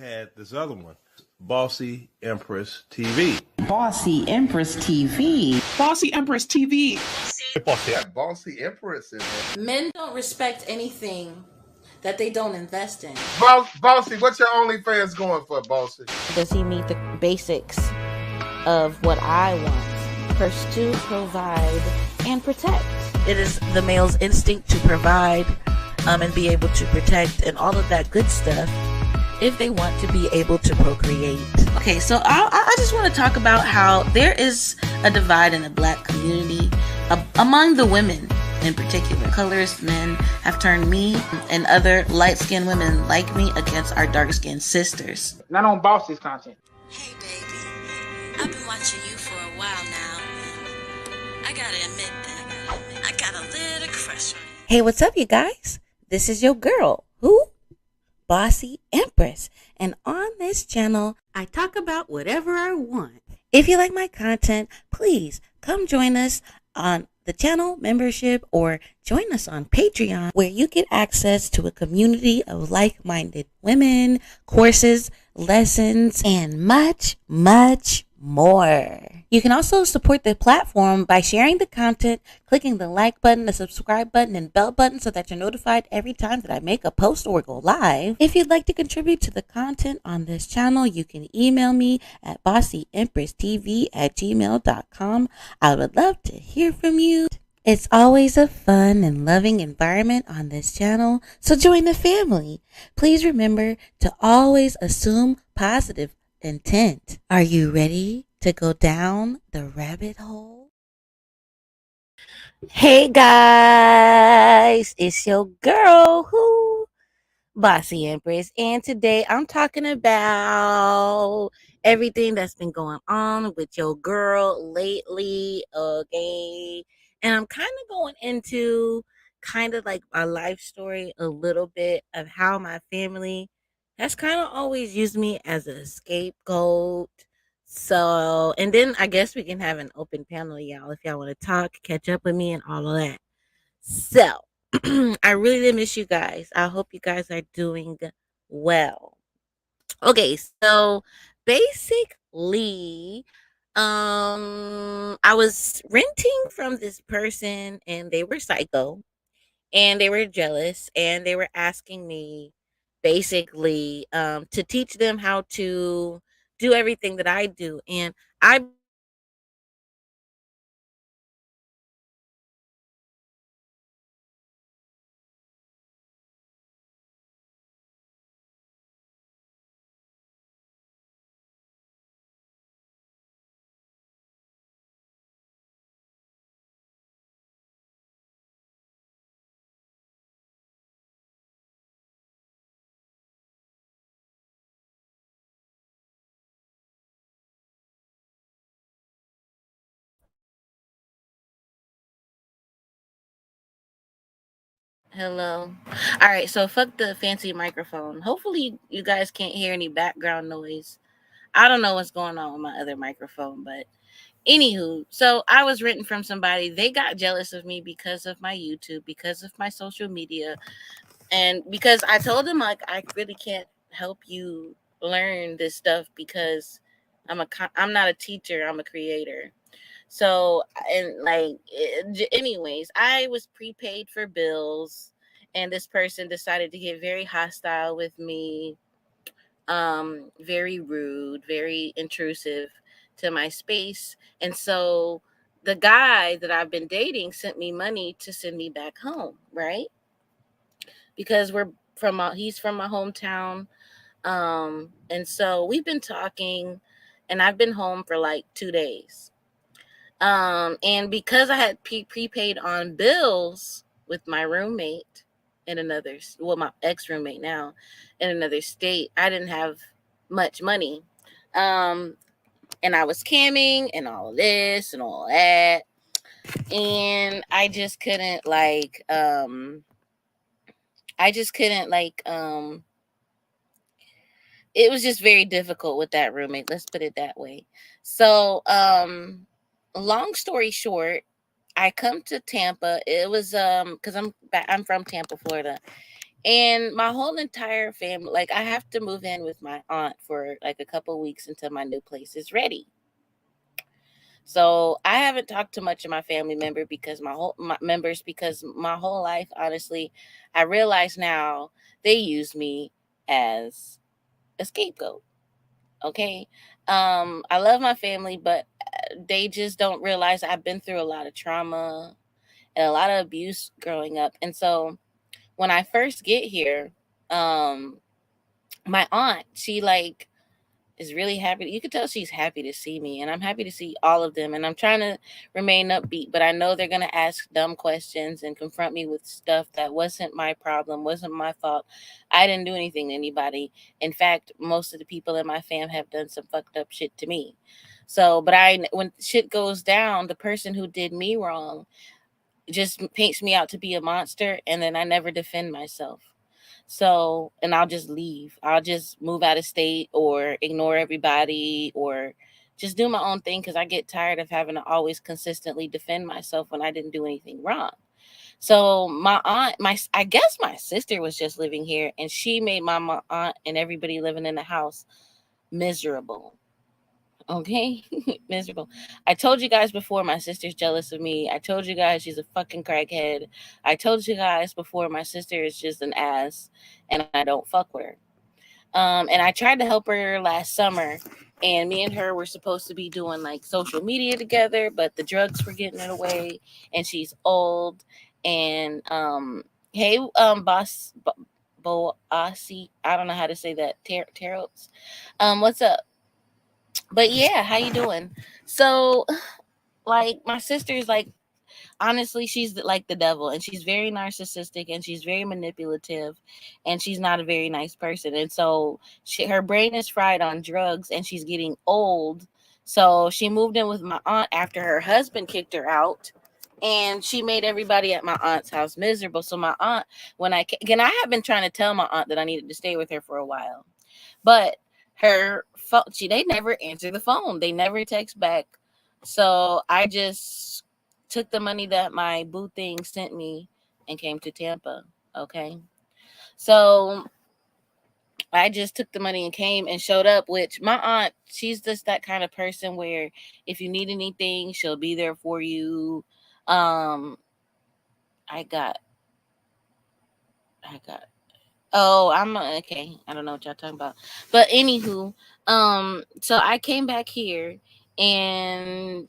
had this other one, BossyEmpryss TV. BossyEmpryss TV. BossyEmpryss TV. BossyEmpryss in there. Men don't respect anything that they don't invest in. Bossy, what's your OnlyFans going for, Bossy? Does he meet the basics of what I want? Pursue, provide, and protect. It is the male's instinct to provide and be able to protect and all of that good stuff if they want to be able to procreate. Okay, so I just want to talk about how there is a divide in the Black community among the women in particular. Colorist men have turned me and other light-skinned women like me against our dark-skinned sisters. Not on Bossy's content. Hey baby, I've been watching you for a while now. I gotta admit that I got a little crush on you. Hey, what's up, you guys? This is your girl, who? BossyEmpryss. And on this channel, I talk about whatever I want. If you like my content, please come join us on the channel membership or join us on Patreon, where you get access to a community of like-minded women, courses, lessons, and much, much more. You can also support the platform by sharing the content, clicking the like button, the subscribe button, and bell button so that you're notified every time that I make a post or go live. If you'd like to contribute to the content on this channel, you can email me at BossyEmpryssTV@gmail.com. I would love to hear from you. It's always a fun and loving environment on this channel, so join the family. Please remember to always assume positive intent. Are you ready to go down the rabbit hole? Hey guys, it's your girl, who? BossyEmpryss, and today I'm talking about everything that's been going on with your girl lately, okay? And I'm kind of going into kind of like my life story a little bit of how my family has kind of always used me as a scapegoat. So, and then I guess we can have an open panel, y'all, if y'all want to talk, catch up with me and all of that. So, I really did miss you guys. I hope you guys are doing well. Okay, so basically, I was renting from this person and they were psycho and they were jealous and they were asking me basically to teach them how to do everything that I do. And I Hello. All right, so fuck the fancy microphone. Hopefully you guys can't hear any background noise. I don't know what's going on with my other microphone, but anywho, so I was renting from somebody. They got jealous of me because of my YouTube, because of my social media, and because I told them like I really can't help you learn this stuff because I'm not a teacher, I'm a creator. So, and like, anyways, I was prepaid for bills, and this person decided to get very hostile with me, very rude, very intrusive to my space. And so the guy that I've been dating sent me money to send me back home, right? Because he's from my hometown. And so we've been talking, and I've been home for like 2 days. And because I had prepaid on bills with my roommate in my ex-roommate now in another state, I didn't have much money. And I was camming and all of this and all that. And I just couldn't it was just very difficult with that roommate. Let's put it that way. So, long story short, I come to Tampa. It was because I'm from Tampa, Florida, And my whole entire family, like I have to move in with my aunt for like a couple weeks until my new place is ready. So I haven't talked to much of my family because my whole life, honestly, I realize now they use me as a scapegoat. Okay. I love my family, but they just don't realize I've been through a lot of trauma and a lot of abuse growing up. And so when I first get here, um, my aunt, she like is really happy. You could tell she's happy to see me, and I'm happy to see all of them. And I'm trying to remain upbeat, but I know they're gonna ask dumb questions and confront me with stuff that wasn't my problem, wasn't my fault. I didn't do anything to anybody. In fact, most of the people in my fam have done some fucked up shit to me. So, but when shit goes down, the person who did me wrong just paints me out to be a monster, and then I never defend myself. So, and I'll just leave. I'll just move out of state or ignore everybody or just do my own thing because I get tired of having to always consistently defend myself when I didn't do anything wrong. So my aunt, I guess my sister was just living here, and she made my aunt and everybody living in the house miserable. Okay, miserable. I told you guys before my sister's jealous of me. I told you guys she's a fucking crackhead. I told you guys before my sister is just an ass and I don't fuck with her. And I tried to help her last summer, and me and her were supposed to be doing like social media together, but the drugs were getting in the way, and she's old. And hey, Bossy, I don't know how to say that. Tarots. What's up? But yeah, how you doing? So, like, my sister's like, honestly, she's like the devil, and she's very narcissistic, and she's very manipulative, and she's not a very nice person. And so her brain is fried on drugs, and she's getting old. So she moved in with my aunt after her husband kicked her out, and she made everybody at my aunt's house miserable. So my aunt, again, I have been trying to tell my aunt that I needed to stay with her for a while, but her phone, they never answer the phone. They never text back. So I just took the money that my boo thing sent me and came to Tampa. Okay. So I just took the money and came and showed up, which my aunt, she's just that kind of person where if you need anything, she'll be there for you. Um, I got Oh, I'm okay. I don't know what y'all talking about. But anywho, so I came back here and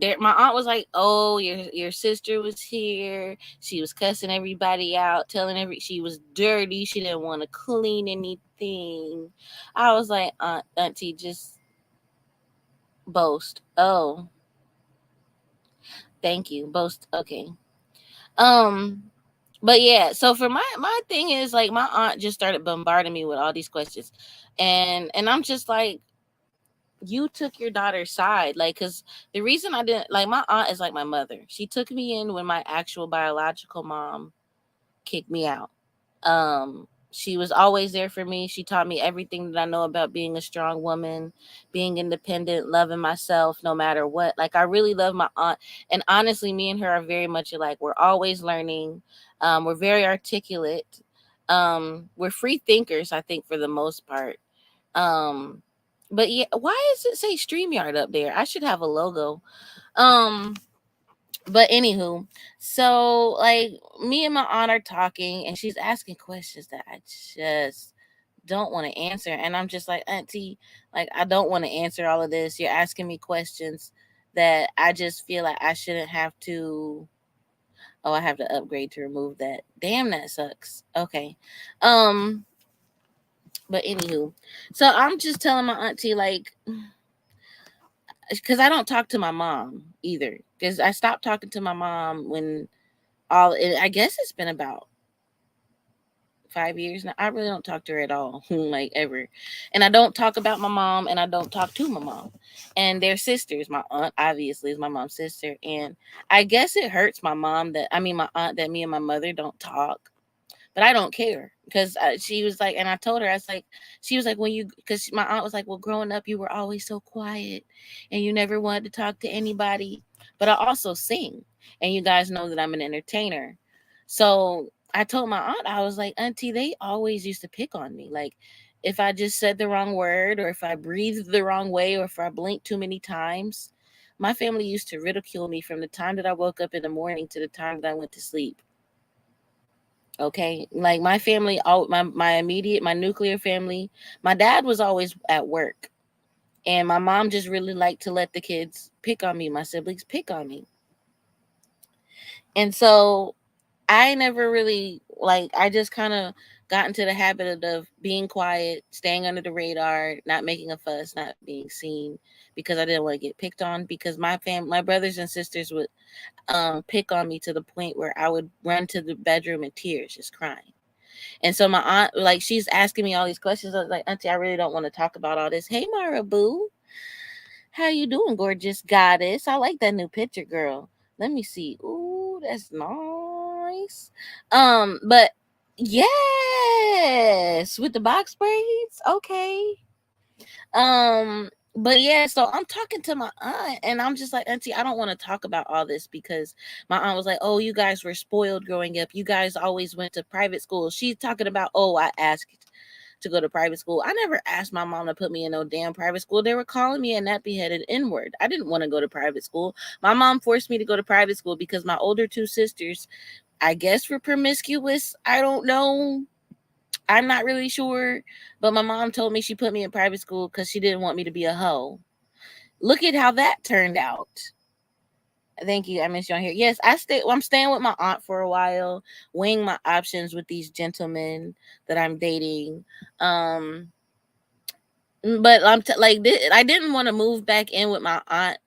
my aunt was like, "Oh, your sister was here. She was cussing everybody out, she was dirty. She didn't want to clean anything." I was like, Auntie, just boast. Oh, thank you. Boast. Okay. Um, But yeah, so for my thing is like my aunt just started bombarding me with all these questions, and I'm just like, you took your daughter's side, like, because the reason I didn't like my aunt is like my mother. She took me in when my actual biological mom kicked me out. She was always there for me. She taught me everything that I know about being a strong woman, being independent, loving myself no matter what. Like I really love my aunt. And honestly, me and her are very much alike. We're always learning. We're very articulate. We're free thinkers, I think, for the most part. Um, but yeah, why does it say StreamYard up there? I should have a logo. Um, but anywho, so like me and my aunt are talking, and she's asking questions that I just don't want to answer. And I'm just like, Auntie, like I don't want to answer all of this. You're asking me questions that I just feel like I shouldn't have to. Oh, I have to upgrade to remove that. Damn, that sucks. Okay. Um, but anywho, so I'm just telling my auntie like, because I don't talk to my mom either. Because I stopped talking to my mom when I guess it's been about 5 years now. I really don't talk to her at all, like ever. And I don't talk about my mom, and I don't talk to my mom. And they're sisters. My aunt obviously is my mom's sister. And I guess it hurts my aunt that me and my mother don't talk. But I don't care because she was like, and I told her, I was like, she was like, because my aunt was like, well, growing up, you were always so quiet and you never wanted to talk to anybody. But I also sing, and you guys know that I'm an entertainer. So I told my aunt, I was like, Auntie, they always used to pick on me. Like, if I just said the wrong word, or if I breathed the wrong way, or if I blinked too many times, my family used to ridicule me from the time that I woke up in the morning to the time that I went to sleep. Okay, like my family, all my immediate, my nuclear family, my dad was always at work, and my mom just really liked to let the kids pick on me, my siblings pick on me. And so I never really, like, I just kind of got into the habit of being quiet, staying under the radar, not making a fuss, not being seen, because I didn't want to get picked on, because my brothers and sisters would pick on me to the point where I would run to the bedroom in tears, just crying. And so my aunt, like, she's asking me all these questions. I was like, Auntie, I really don't want to talk about all this. Hey, Mara Boo, how you doing, gorgeous goddess? I like that new picture, girl. Let me see. Ooh, that's nice. But yes, with the box braids. Okay. But yeah, so I'm talking to my aunt, and I'm just like, Auntie, I don't want to talk about all this, because my aunt was like, oh, you guys were spoiled growing up. You guys always went to private school. She's talking about, oh, I asked to go to private school. I never asked my mom to put me in no damn private school. They were calling me a nappy-headed N-word. I didn't want to go to private school. My mom forced me to go to private school because my older two sisters, I guess, were promiscuous. I don't know. I'm not really sure, but my mom told me she put me in private school because she didn't want me to be a hoe. Look at how that turned out. Thank you. I miss you on here. Yes, I'm staying with my aunt for a while, weighing my options with these gentlemen that I'm dating. But I didn't want to move back in with my aunt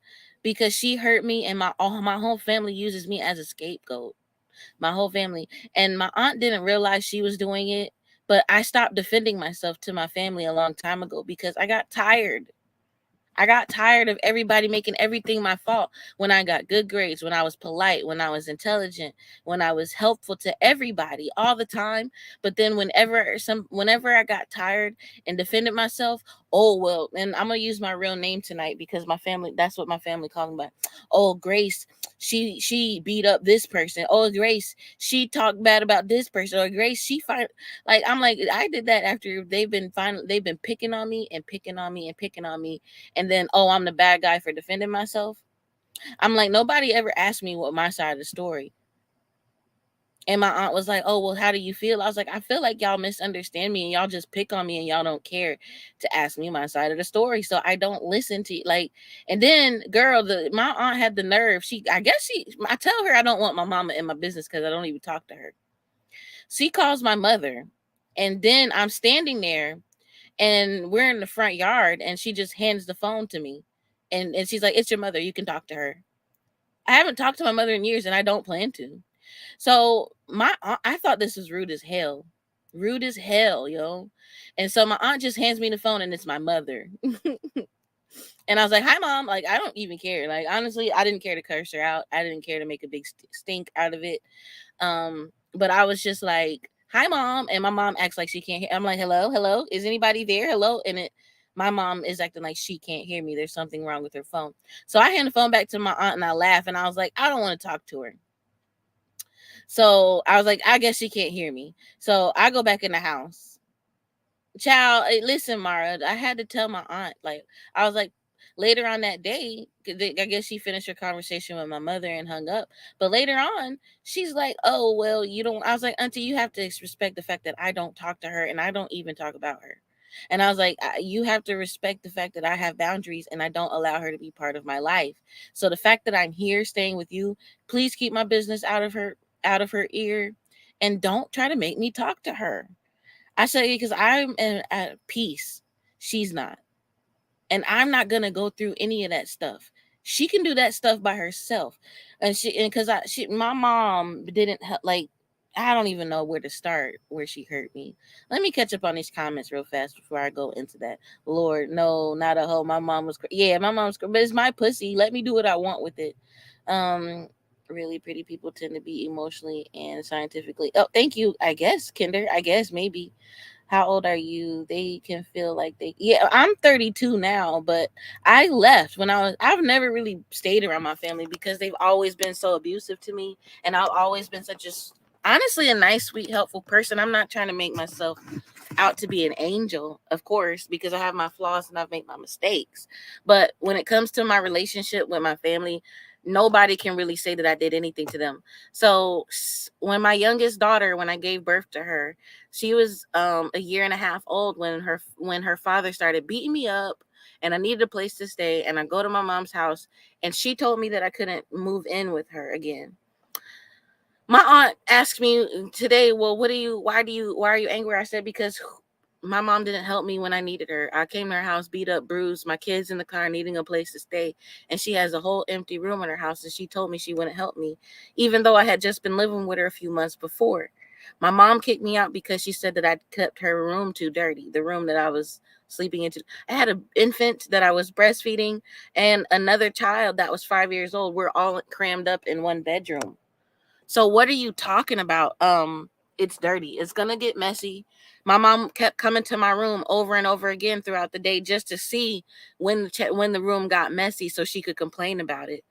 because she hurt me, and my whole family uses me as a scapegoat. My whole family. And my aunt didn't realize she was doing it, but I stopped defending myself to my family a long time ago because I got tired. I got tired of everybody making everything my fault. When I got good grades, when I was polite, when I was intelligent, when I was helpful to everybody all the time. But then whenever I got tired and defended myself, oh well, and I'm gonna use my real name tonight because my family, that's what my family called me by. Oh, Grace, she beat up this person. Oh, Grace, she talked bad about this person. Or Grace, I'm like, I did that after they've been picking on me and picking on me and picking on me. And then, oh, I'm the bad guy for defending myself. I'm like, nobody ever asked me what my side of the story. And my aunt was like, oh, well, how do you feel? I was like, I feel like y'all misunderstand me and y'all just pick on me and y'all don't care to ask me my side of the story. So I don't listen to you. Like, and then, girl, my aunt had the nerve. I tell her I don't want my mama in my business because I don't even talk to her. She calls my mother, and then I'm standing there, and we're in the front yard, and she just hands the phone to me. And she's like, it's your mother. You can talk to her. I haven't talked to my mother in years, and I don't plan to. So my aunt, I thought this was rude as hell. Rude as hell, yo. And so my aunt just hands me the phone, and it's my mother. And I was like, hi, Mom. Like, I don't even care. Like, honestly, I didn't care to curse her out. I didn't care to make a big stink out of it. But I was just like, hi, Mom. And my mom acts like she can't hear. I'm like, hello. Is anybody there? Hello. And my mom is acting like she can't hear me. There's something wrong with her phone. So I hand the phone back to my aunt, and I laugh, and I was like, I don't want to talk to her. So I was like, I guess she can't hear me. So I go back in the house. Child, listen, Mara, I had to tell my aunt, like, I was like, later on that day, I guess she finished her conversation with my mother and hung up. But later on, she's like, oh, well, you don't. I was like, Auntie, you have to respect the fact that I don't talk to her, and I don't even talk about her. And I was like, you have to respect the fact that I have boundaries, and I don't allow her to be part of my life. So the fact that I'm here staying with you, please keep my business out of her ear, and don't try to make me talk to her. I said, because I'm at peace. She's not. And I'm not going to go through any of that stuff. She can do that stuff by herself. And my mom didn't like, I don't even know where to start, where she hurt me. Let me catch up on these comments real fast before I go into that. Lord, no, not a hoe. My mom was, my mom's, but it's my pussy. Let me do what I want with it. Really pretty people tend to be emotionally and scientifically. Oh, thank you. I guess, Kinder. I guess, maybe. How old are you? They can feel like I'm 32 now, but I left when I've never really stayed around my family because they've always been so abusive to me. And I've always been such a honestly a nice, sweet, helpful person. I'm not trying to make myself out to be an angel, of course, because I have my flaws and I've made my mistakes. But when it comes to my relationship with my family, nobody can really say that I did anything to them. So when my youngest daughter, when I gave birth to her, she was a year and a half old when her father started beating me up, and I needed a place to stay, and I go to my mom's house, and she told me that I couldn't move in with her again. My aunt asked me today, well, why are you angry? I said, because my mom didn't help me when I needed her. I came to her house, beat up, bruised, my kids in the car, needing a place to stay. And she has a whole empty room in her house. And she told me she wouldn't help me, even though I had just been living with her a few months before. My mom kicked me out because she said that I kept her room too dirty, the room that I was sleeping into. I had an infant that I was breastfeeding and another child that was 5 years old. We're all crammed up in one bedroom. So what are you talking about? It's dirty. It's gonna get messy. My mom kept coming to my room over and over again throughout the day just to see when the room got messy, so she could complain about it.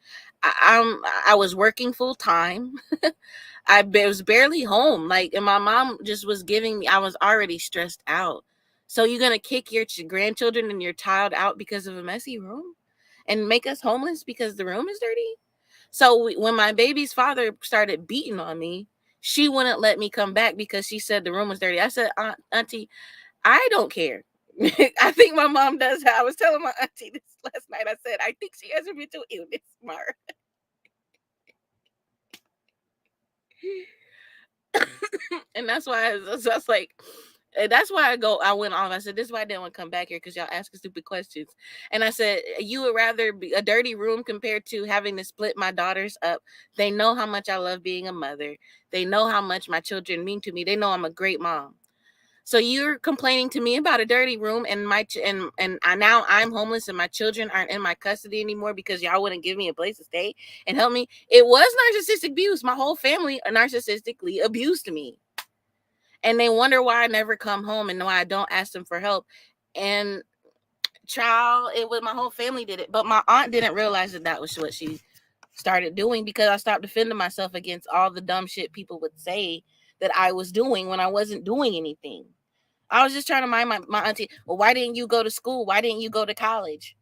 I was working full time. Was barely home. Like, and my mom just was giving me. I was already stressed out. So you're gonna kick your grandchildren and your child out because of a messy room, and make us homeless because the room is dirty? So when my baby's father started beating on me, she wouldn't let me come back because she said the room was dirty. I said, Auntie, I don't care. I think my mom does. I was telling my auntie this last night. I said, I think she has a mental illness, Mara. And that's why that's like, that's why I went off. I said, this is why I didn't want to come back here, because y'all asking stupid questions. And I said, you would rather be a dirty room compared to having to split my daughters up. They know how much I love being a mother. They know how much my children mean to me. They know I'm a great mom. So you're complaining to me about a dirty room, and now I'm homeless and my children aren't in my custody anymore because y'all wouldn't give me a place to stay and help me. It was narcissistic abuse. My whole family narcissistically abused me. And they wonder why I never come home and why I don't ask them for help. And child, it was my whole family did it, but my aunt didn't realize that was what she started doing, because I stopped defending myself against all the dumb shit people would say that I was doing when I wasn't doing anything. I was just trying to mind my auntie. Well, why didn't you go to school? Why didn't you go to college?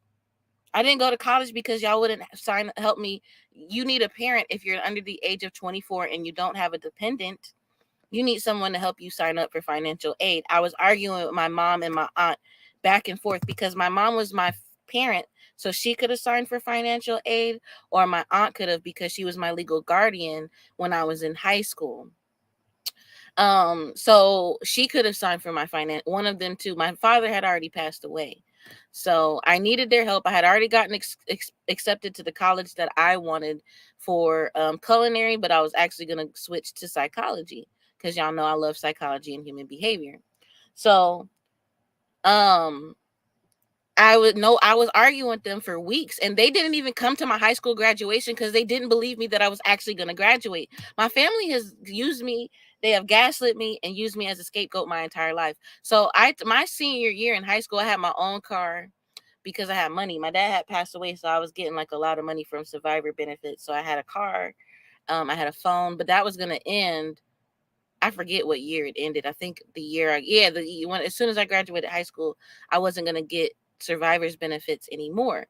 I didn't go to college because y'all wouldn't help me. You need a parent if you're under the age of 24 and you don't have a dependent. You need someone to help you sign up for financial aid. I was arguing with my mom and my aunt back and forth because my mom was my parent, so she could have signed for financial aid, or my aunt could have because she was my legal guardian when I was in high school. So she could have signed for my finance. One of them too. My father had already passed away, so I needed their help. I had already gotten accepted to the college that I wanted for culinary, but I was actually going to switch to psychology, because y'all know I love psychology and human behavior. So, I was arguing with them for weeks, and they didn't even come to my high school graduation because they didn't believe me that I was actually going to graduate. My family has used me. They have gaslit me and used me as a scapegoat my entire life. So my senior year in high school, I had my own car because I had money. My dad had passed away, so I was getting like a lot of money from survivor benefits. So I had a car, I had a phone, but that was going to end. I forget what year it ended. I think the year, as soon as I graduated high school, I wasn't going to get survivor's benefits anymore.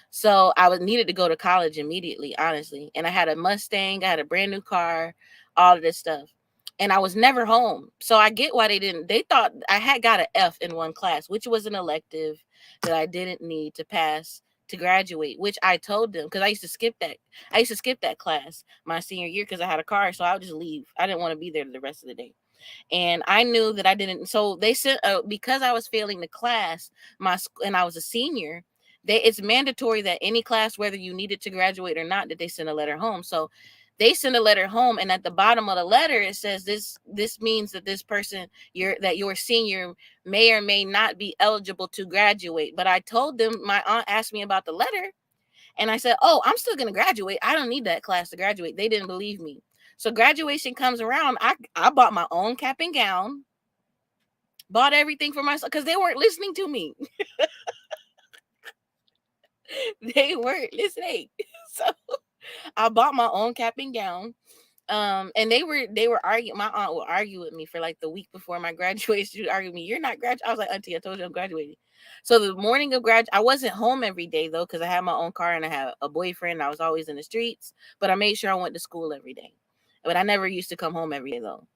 So I needed to go to college immediately, honestly. And I had a Mustang, I had a brand new car, all of this stuff. And I was never home. So I get why they thought I had got an F in one class, which was an elective that I didn't need to pass to graduate, which I told them, because I used to skip that class my senior year because I had a car. So I would just leave. I didn't want to be there the rest of the day. And I knew that I didn't. So they sent, because I was failing the class, and I was a senior, it's mandatory that any class, whether you needed to graduate or not, that they send a letter home. So they send a letter home, and at the bottom of the letter it says this means that this person, your senior, may or may not be eligible to graduate. But I told them, my aunt asked me about the letter, and I said, oh, I'm still gonna graduate. I don't need that class to graduate. They didn't believe me. So graduation comes around. I bought my own cap and gown, bought everything for myself, because they weren't listening to me. They weren't listening. So I bought my own cap and gown. And they were arguing. My aunt would argue with me for like the week before my graduation. She would argue with me, "You're not graduating." I was like, "Auntie, I told you I'm graduating." So the morning of I wasn't home every day though, because I had my own car and I had a boyfriend. I was always in the streets, but I made sure I went to school every day. But I never used to come home every day though.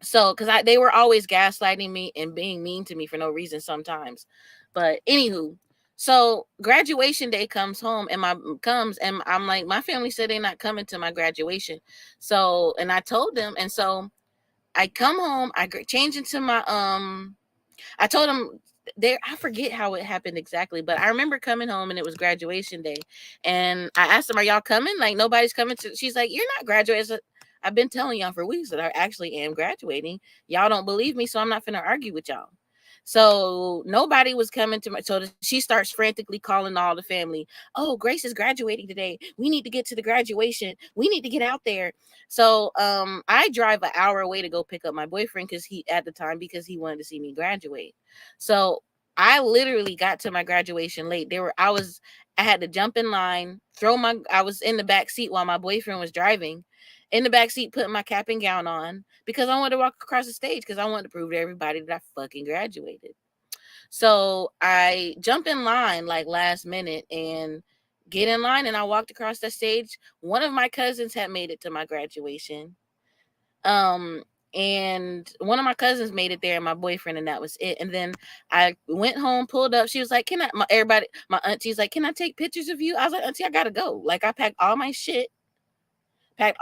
So because they were always gaslighting me and being mean to me for no reason sometimes. But anywho, so graduation day comes and I'm like, my family said they're not coming to my graduation. So, and I told them, and so I come home, I change into my I told them there. I forget how it happened exactly, but I remember coming home and it was graduation day, and I asked them, "Are y'all coming?" Like nobody's coming to. She's like, "You're not graduating." So I've been telling y'all for weeks that I actually am graduating. Y'all don't believe me, so I'm not finna argue with y'all. So nobody was coming to my. So she starts frantically calling all the family. "Oh, Grace is graduating today. We need to get to the graduation. We need to get out there." So I drive an hour away to go pick up my boyfriend because he wanted to see me graduate. So I literally got to my graduation late. I had to jump in line, I was in the back seat while my boyfriend was driving. In the back seat, putting my cap and gown on because I wanted to walk across the stage because I wanted to prove to everybody that I fucking graduated. So I jump in line like last minute and get in line, and I walked across the stage. One of my cousins had made it to my graduation. And one of my cousins made it there, and my boyfriend, and that was it. And then I went home, pulled up. She was like, my auntie's like, "Can I take pictures of you?" I was like, "Auntie, I gotta go." Like I packed all my shit. I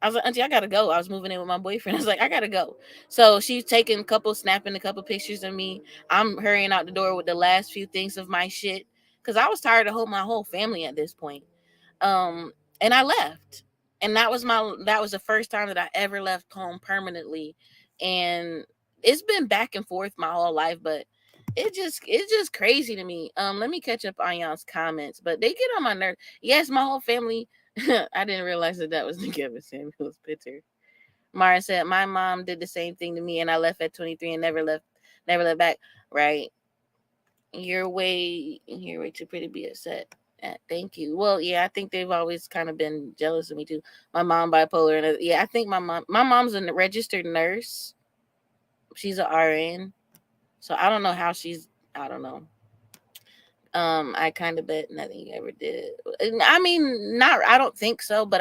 was like, "Auntie, I gotta go." I was moving in with my boyfriend. I was like, "I gotta go." So she's snapping a couple pictures of me. I'm hurrying out the door with the last few things of my shit because I was tired of holding my whole family at this point. And I left, and that was the first time that I ever left home permanently. And it's been back and forth my whole life, but it's just crazy to me. Let me catch up on y'all's comments, but they get on my nerves. Yes, my whole family. I didn't realize that was the Kevin Samuels picture. Mara said my mom did the same thing to me, and I left at 23 and never left back. Right? You're way too pretty to be upset. Thank you. Well, yeah, I think they've always kind of been jealous of me too. My mom bipolar, and yeah, I think my mom's a registered nurse. She's a RN, so I don't know how I don't know. I kind of bet nothing you ever did. I mean, I don't think so, but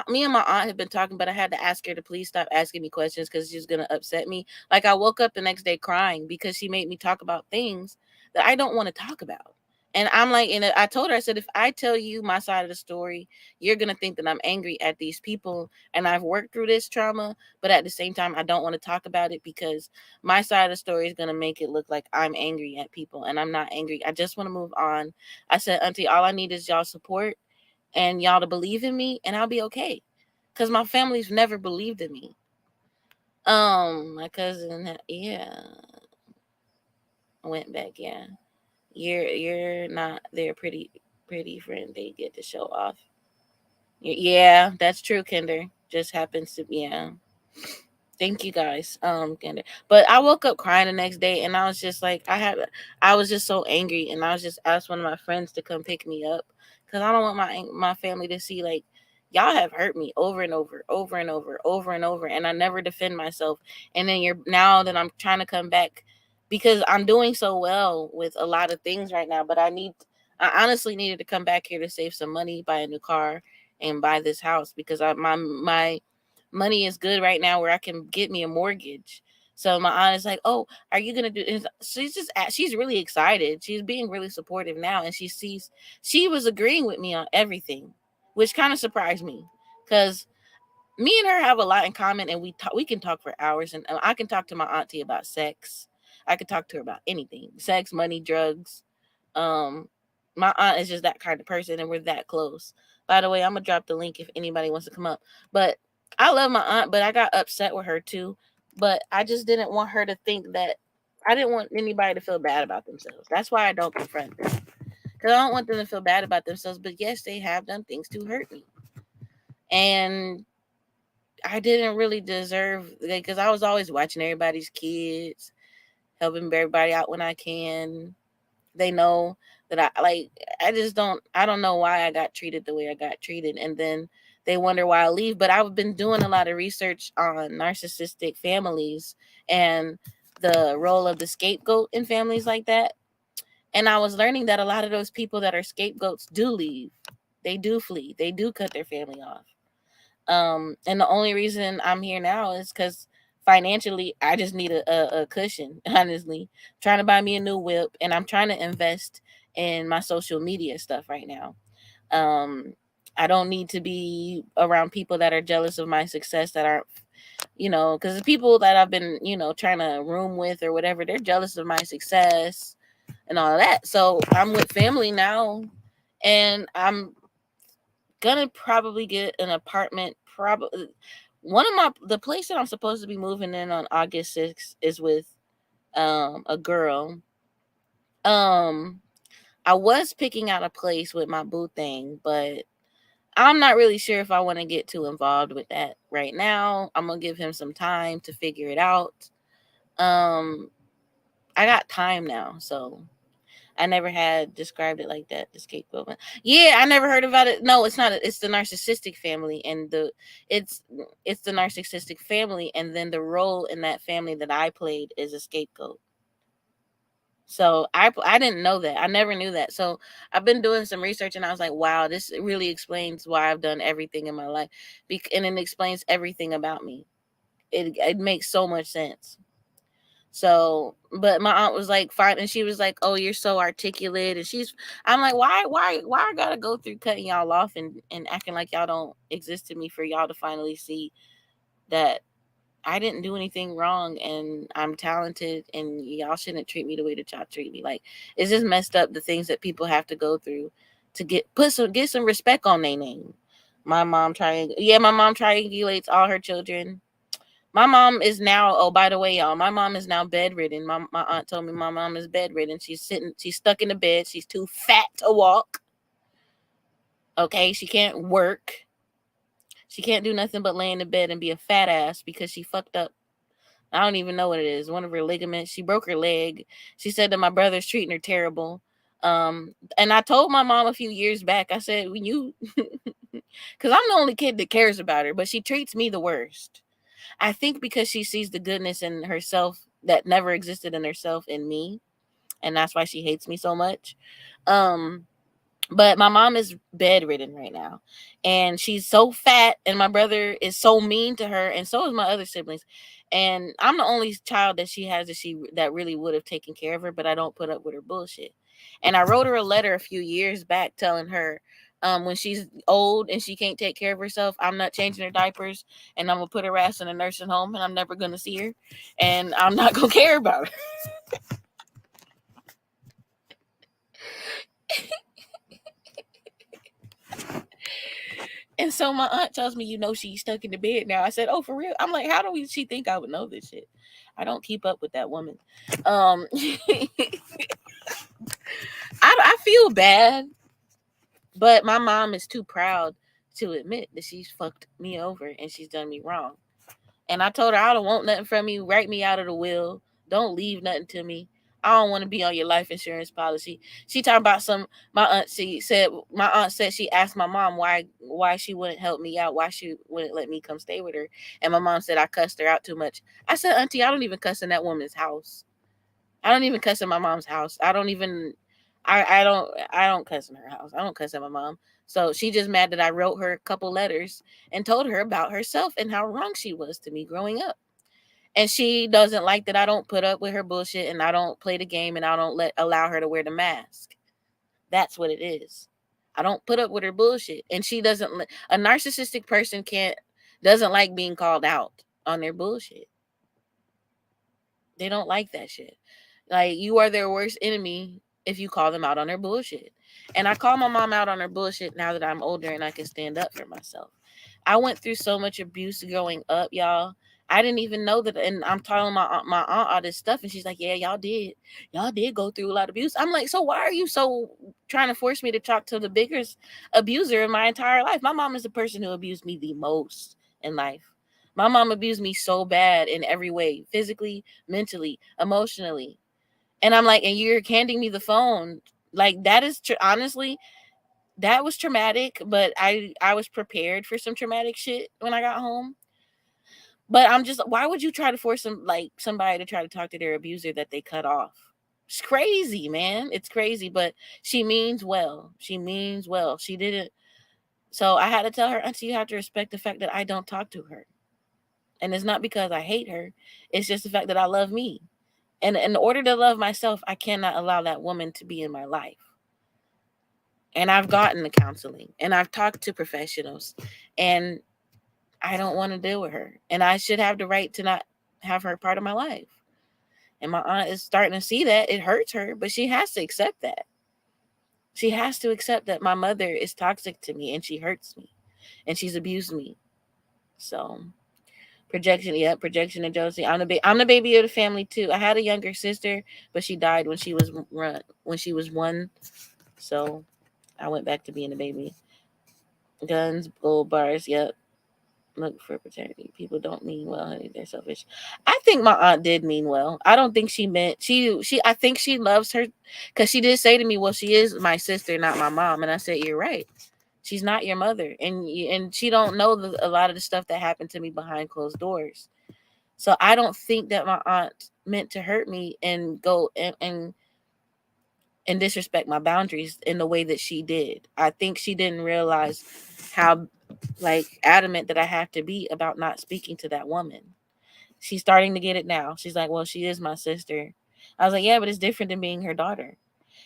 me and my aunt have been talking, but I had to ask her to please stop asking me questions because she's going to upset me. Like I woke up the next day crying because she made me talk about things that I don't want to talk about. And I'm like, and I told her, I said, if I tell you my side of the story, you're going to think that I'm angry at these people. And I've worked through this trauma, but at the same time, I don't want to talk about it because my side of the story is going to make it look like I'm angry at people. And I'm not angry. I just want to move on. I said, Auntie, all I need is y'all support and y'all to believe in me, and I'll be okay. Because my family's never believed in me. My cousin, yeah, went back, yeah. You're not their pretty friend. They get to show off. Yeah, that's true, Kinder. Just happens to, yeah. Thank you guys, Kinder. But I woke up crying the next day, and I was just like, I was just so angry, and I was just asked one of my friends to come pick me up because I don't want my family to see like y'all have hurt me over and over, and I never defend myself. And then now that I'm trying to come back because I'm doing so well with a lot of things right now, but I honestly needed to come back here to save some money, buy a new car, and buy this house because my money is good right now where I can get me a mortgage. So my aunt is like, "Oh, are you gonna do?" And she's really excited. She's being really supportive now, and she was agreeing with me on everything, which kind of surprised me because me and her have a lot in common, and we can talk for hours, and I can talk to my auntie about sex. I could talk to her about anything: sex, money, drugs. My aunt is just that kind of person, and we're that close. By the way, I'm gonna drop the link if anybody wants to come up. But I love my aunt, but I got upset with her too. But I just didn't want her to think that I didn't want anybody to feel bad about themselves. That's why I don't confront them. Because I don't want them to feel bad about themselves. But yes, they have done things to hurt me. And I didn't really deserve, because I was always watching everybody's kids, helping everybody out when I can. They know that I don't know why I got treated the way I got treated. And then they wonder why I leave. But I've been doing a lot of research on narcissistic families and the role of the scapegoat in families like that. And I was learning that a lot of those people that are scapegoats do leave. They do flee. They do cut their family off. And the only reason I'm here now is because financially, I just need a cushion, honestly. I'm trying to buy me a new whip, and I'm trying to invest in my social media stuff right now. I don't need to be around people that are jealous of my success, that aren't, because the people that I've been, trying to room with or whatever, they're jealous of my success and all of that. So I'm with family now, and I'm gonna probably get an apartment. Probably the place that I'm supposed to be moving in on August 6th is with a girl. I was picking out a place with my boo thing, but I'm not really sure if I want to get too involved with that right now. I'm gonna give him some time to figure it out. I got time now, so I never had described it like that. The scapegoat. Yeah, I never heard about it. No, it's not. It's the narcissistic family, and it's the narcissistic family, and then the role in that family that I played is a scapegoat. So I didn't know that. I never knew that. So I've been doing some research, and I was like, wow, this really explains why I've done everything in my life, and it explains everything about me. It makes so much sense. So, but my aunt was like, fine. And she was like, oh, you're so articulate. And I'm like, why I gotta go through cutting y'all off and acting like y'all don't exist to me for y'all to finally see that I didn't do anything wrong and I'm talented and y'all shouldn't treat me the way that y'all treat me. Like, it's just messed up, the things that people have to go through to get some respect on their name. My mom triangulates all her children. My mom is now, oh, by the way, y'all, my mom is now bedridden. My aunt told me my mom is bedridden. She's stuck in the bed. She's too fat to walk. Okay, she can't work. She can't do nothing but lay in the bed and be a fat ass because she fucked up. I don't even know what it is. One of her ligaments. She broke her leg. She said that my brother's treating her terrible. And I told my mom a few years back, I said, when you, because I'm the only kid that cares about her, but she treats me the worst. I think because she sees the goodness in herself that never existed in herself in me. And that's why she hates me so much. But my mom is bedridden right now. And she's so fat. And my brother is so mean to her. And so is my other siblings. And I'm the only child that she has that really would have taken care of her. But I don't put up with her bullshit. And I wrote her a letter a few years back telling her, when she's old and she can't take care of herself, I'm not changing her diapers, and I'm gonna put her ass in a nursing home, and I'm never gonna see her, and I'm not gonna care about her. And so my aunt tells me, she's stuck in the bed now. I said, oh, for real? I'm like, how do she think I would know this shit? I don't keep up with that woman. I feel bad. But my mom is too proud to admit that she's fucked me over and she's done me wrong. And I told her, I don't want nothing from you. Write me out of the will. Don't leave nothing to me. I don't want to be on your life insurance policy. She talking about my aunt said she asked my mom why she wouldn't help me out, why she wouldn't let me come stay with her. And my mom said I cussed her out too much. I said, Auntie, I don't even cuss in that woman's house. I don't even cuss in my mom's house. I don't cuss in her house. I don't cuss at my mom. So she just mad that I wrote her a couple letters and told her about herself and how wrong she was to me growing up. And she doesn't like that I don't put up with her bullshit and I don't play the game and I don't allow her to wear the mask. That's what it is. I don't put up with her bullshit. And she doesn't, a narcissistic person doesn't like being called out on their bullshit. They don't like that shit. Like, you are their worst enemy if you call them out on their bullshit. And I call my mom out on her bullshit now that I'm older and I can stand up for myself. I went through so much abuse growing up, y'all. I didn't even know that. And I'm telling my aunt all this stuff. And she's like, yeah, y'all did go through a lot of abuse. I'm like, so why are you so trying to force me to talk to the biggest abuser in my entire life? My mom is the person who abused me the most in life. My mom abused me so bad in every way, physically, mentally, emotionally. And I'm like, and you're handing me the phone. Like, that is honestly, that was traumatic, but I was prepared for some traumatic shit when I got home. But I'm just, why would you try to force somebody to try to talk to their abuser that they cut off? It's crazy, man. It's crazy, but she means well. She means well. She didn't. So I had to tell her, Auntie, you have to respect the fact that I don't talk to her. And it's not because I hate her. It's just the fact that I love me. And in order to love myself, I cannot allow that woman to be in my life. And I've gotten the counseling and I've talked to professionals and I don't want to deal with her. And I should have the right to not have her part of my life. And my aunt is starting to see that. It hurts her, but she has to accept that. She has to accept that my mother is toxic to me and she hurts me and she's abused me. So projection and jealousy. I'm the baby of the family too. I had a younger sister, but she died when she was one. So I went back to being a baby. Guns, gold bars, yep. Look for paternity. People don't mean well, honey. They're selfish. I think my aunt did mean well. I don't think she meant I think she loves her because she did say to me, well, she is my sister, not my mom. And I said, you're right. She's not your mother. And she don't know a lot of the stuff that happened to me behind closed doors. So I don't think that my aunt meant to hurt me and go and disrespect my boundaries in the way that she did. I think she didn't realize how adamant that I have to be about not speaking to that woman. She's starting to get it now. She's like, well, she is my sister. I was like, yeah, but it's different than being her daughter.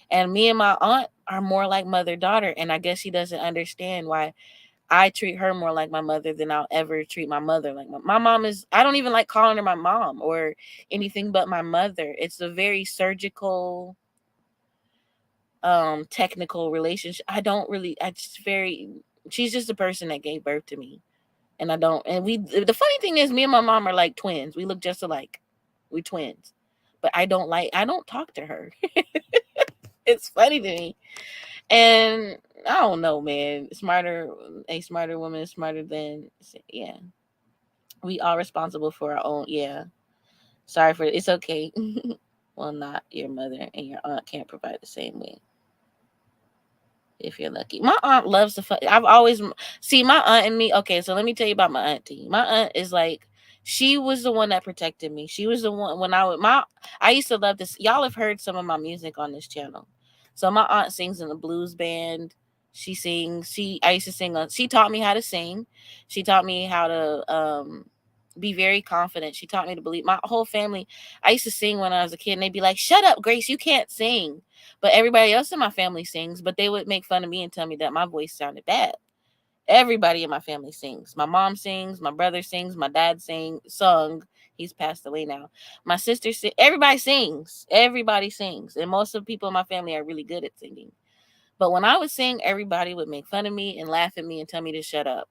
And me and my aunt are more like mother-daughter. And I guess she doesn't understand why I treat her more like my mother than I'll ever treat my mother. Like my mom is, I don't even like calling her my mom or anything but my mother. It's a very surgical, technical relationship. She's just the person that gave birth to me. And the funny thing is me and my mom are like twins. We look just alike. We twins. But I don't talk to her. It's funny to me. And I don't know, man. A smarter woman is smarter than, yeah. We all responsible for our own, yeah. Sorry for it. It's okay. Well, not your mother and your aunt can't provide the same way. If you're lucky. My aunt loves to I've always see my aunt and me. Okay, so let me tell you about my auntie. My aunt is like, she was the one that protected me. She was the one when I used to love this. Y'all have heard some of my music on this channel. So my aunt sings in a blues band. She sings. I used to sing. She taught me how to sing. She taught me how to be very confident. She taught me to believe. My whole family. I used to sing when I was a kid, and they'd be like, "Shut up, Grace, you can't sing." But everybody else in my family sings, but they would make fun of me and tell me that my voice sounded bad. Everybody in my family sings. My mom sings, my brother sings, my dad sung. He's passed away now. My sister sings. Everybody sings. Everybody sings. And most of the people in my family are really good at singing. But when I would sing, everybody would make fun of me and laugh at me and tell me to shut up.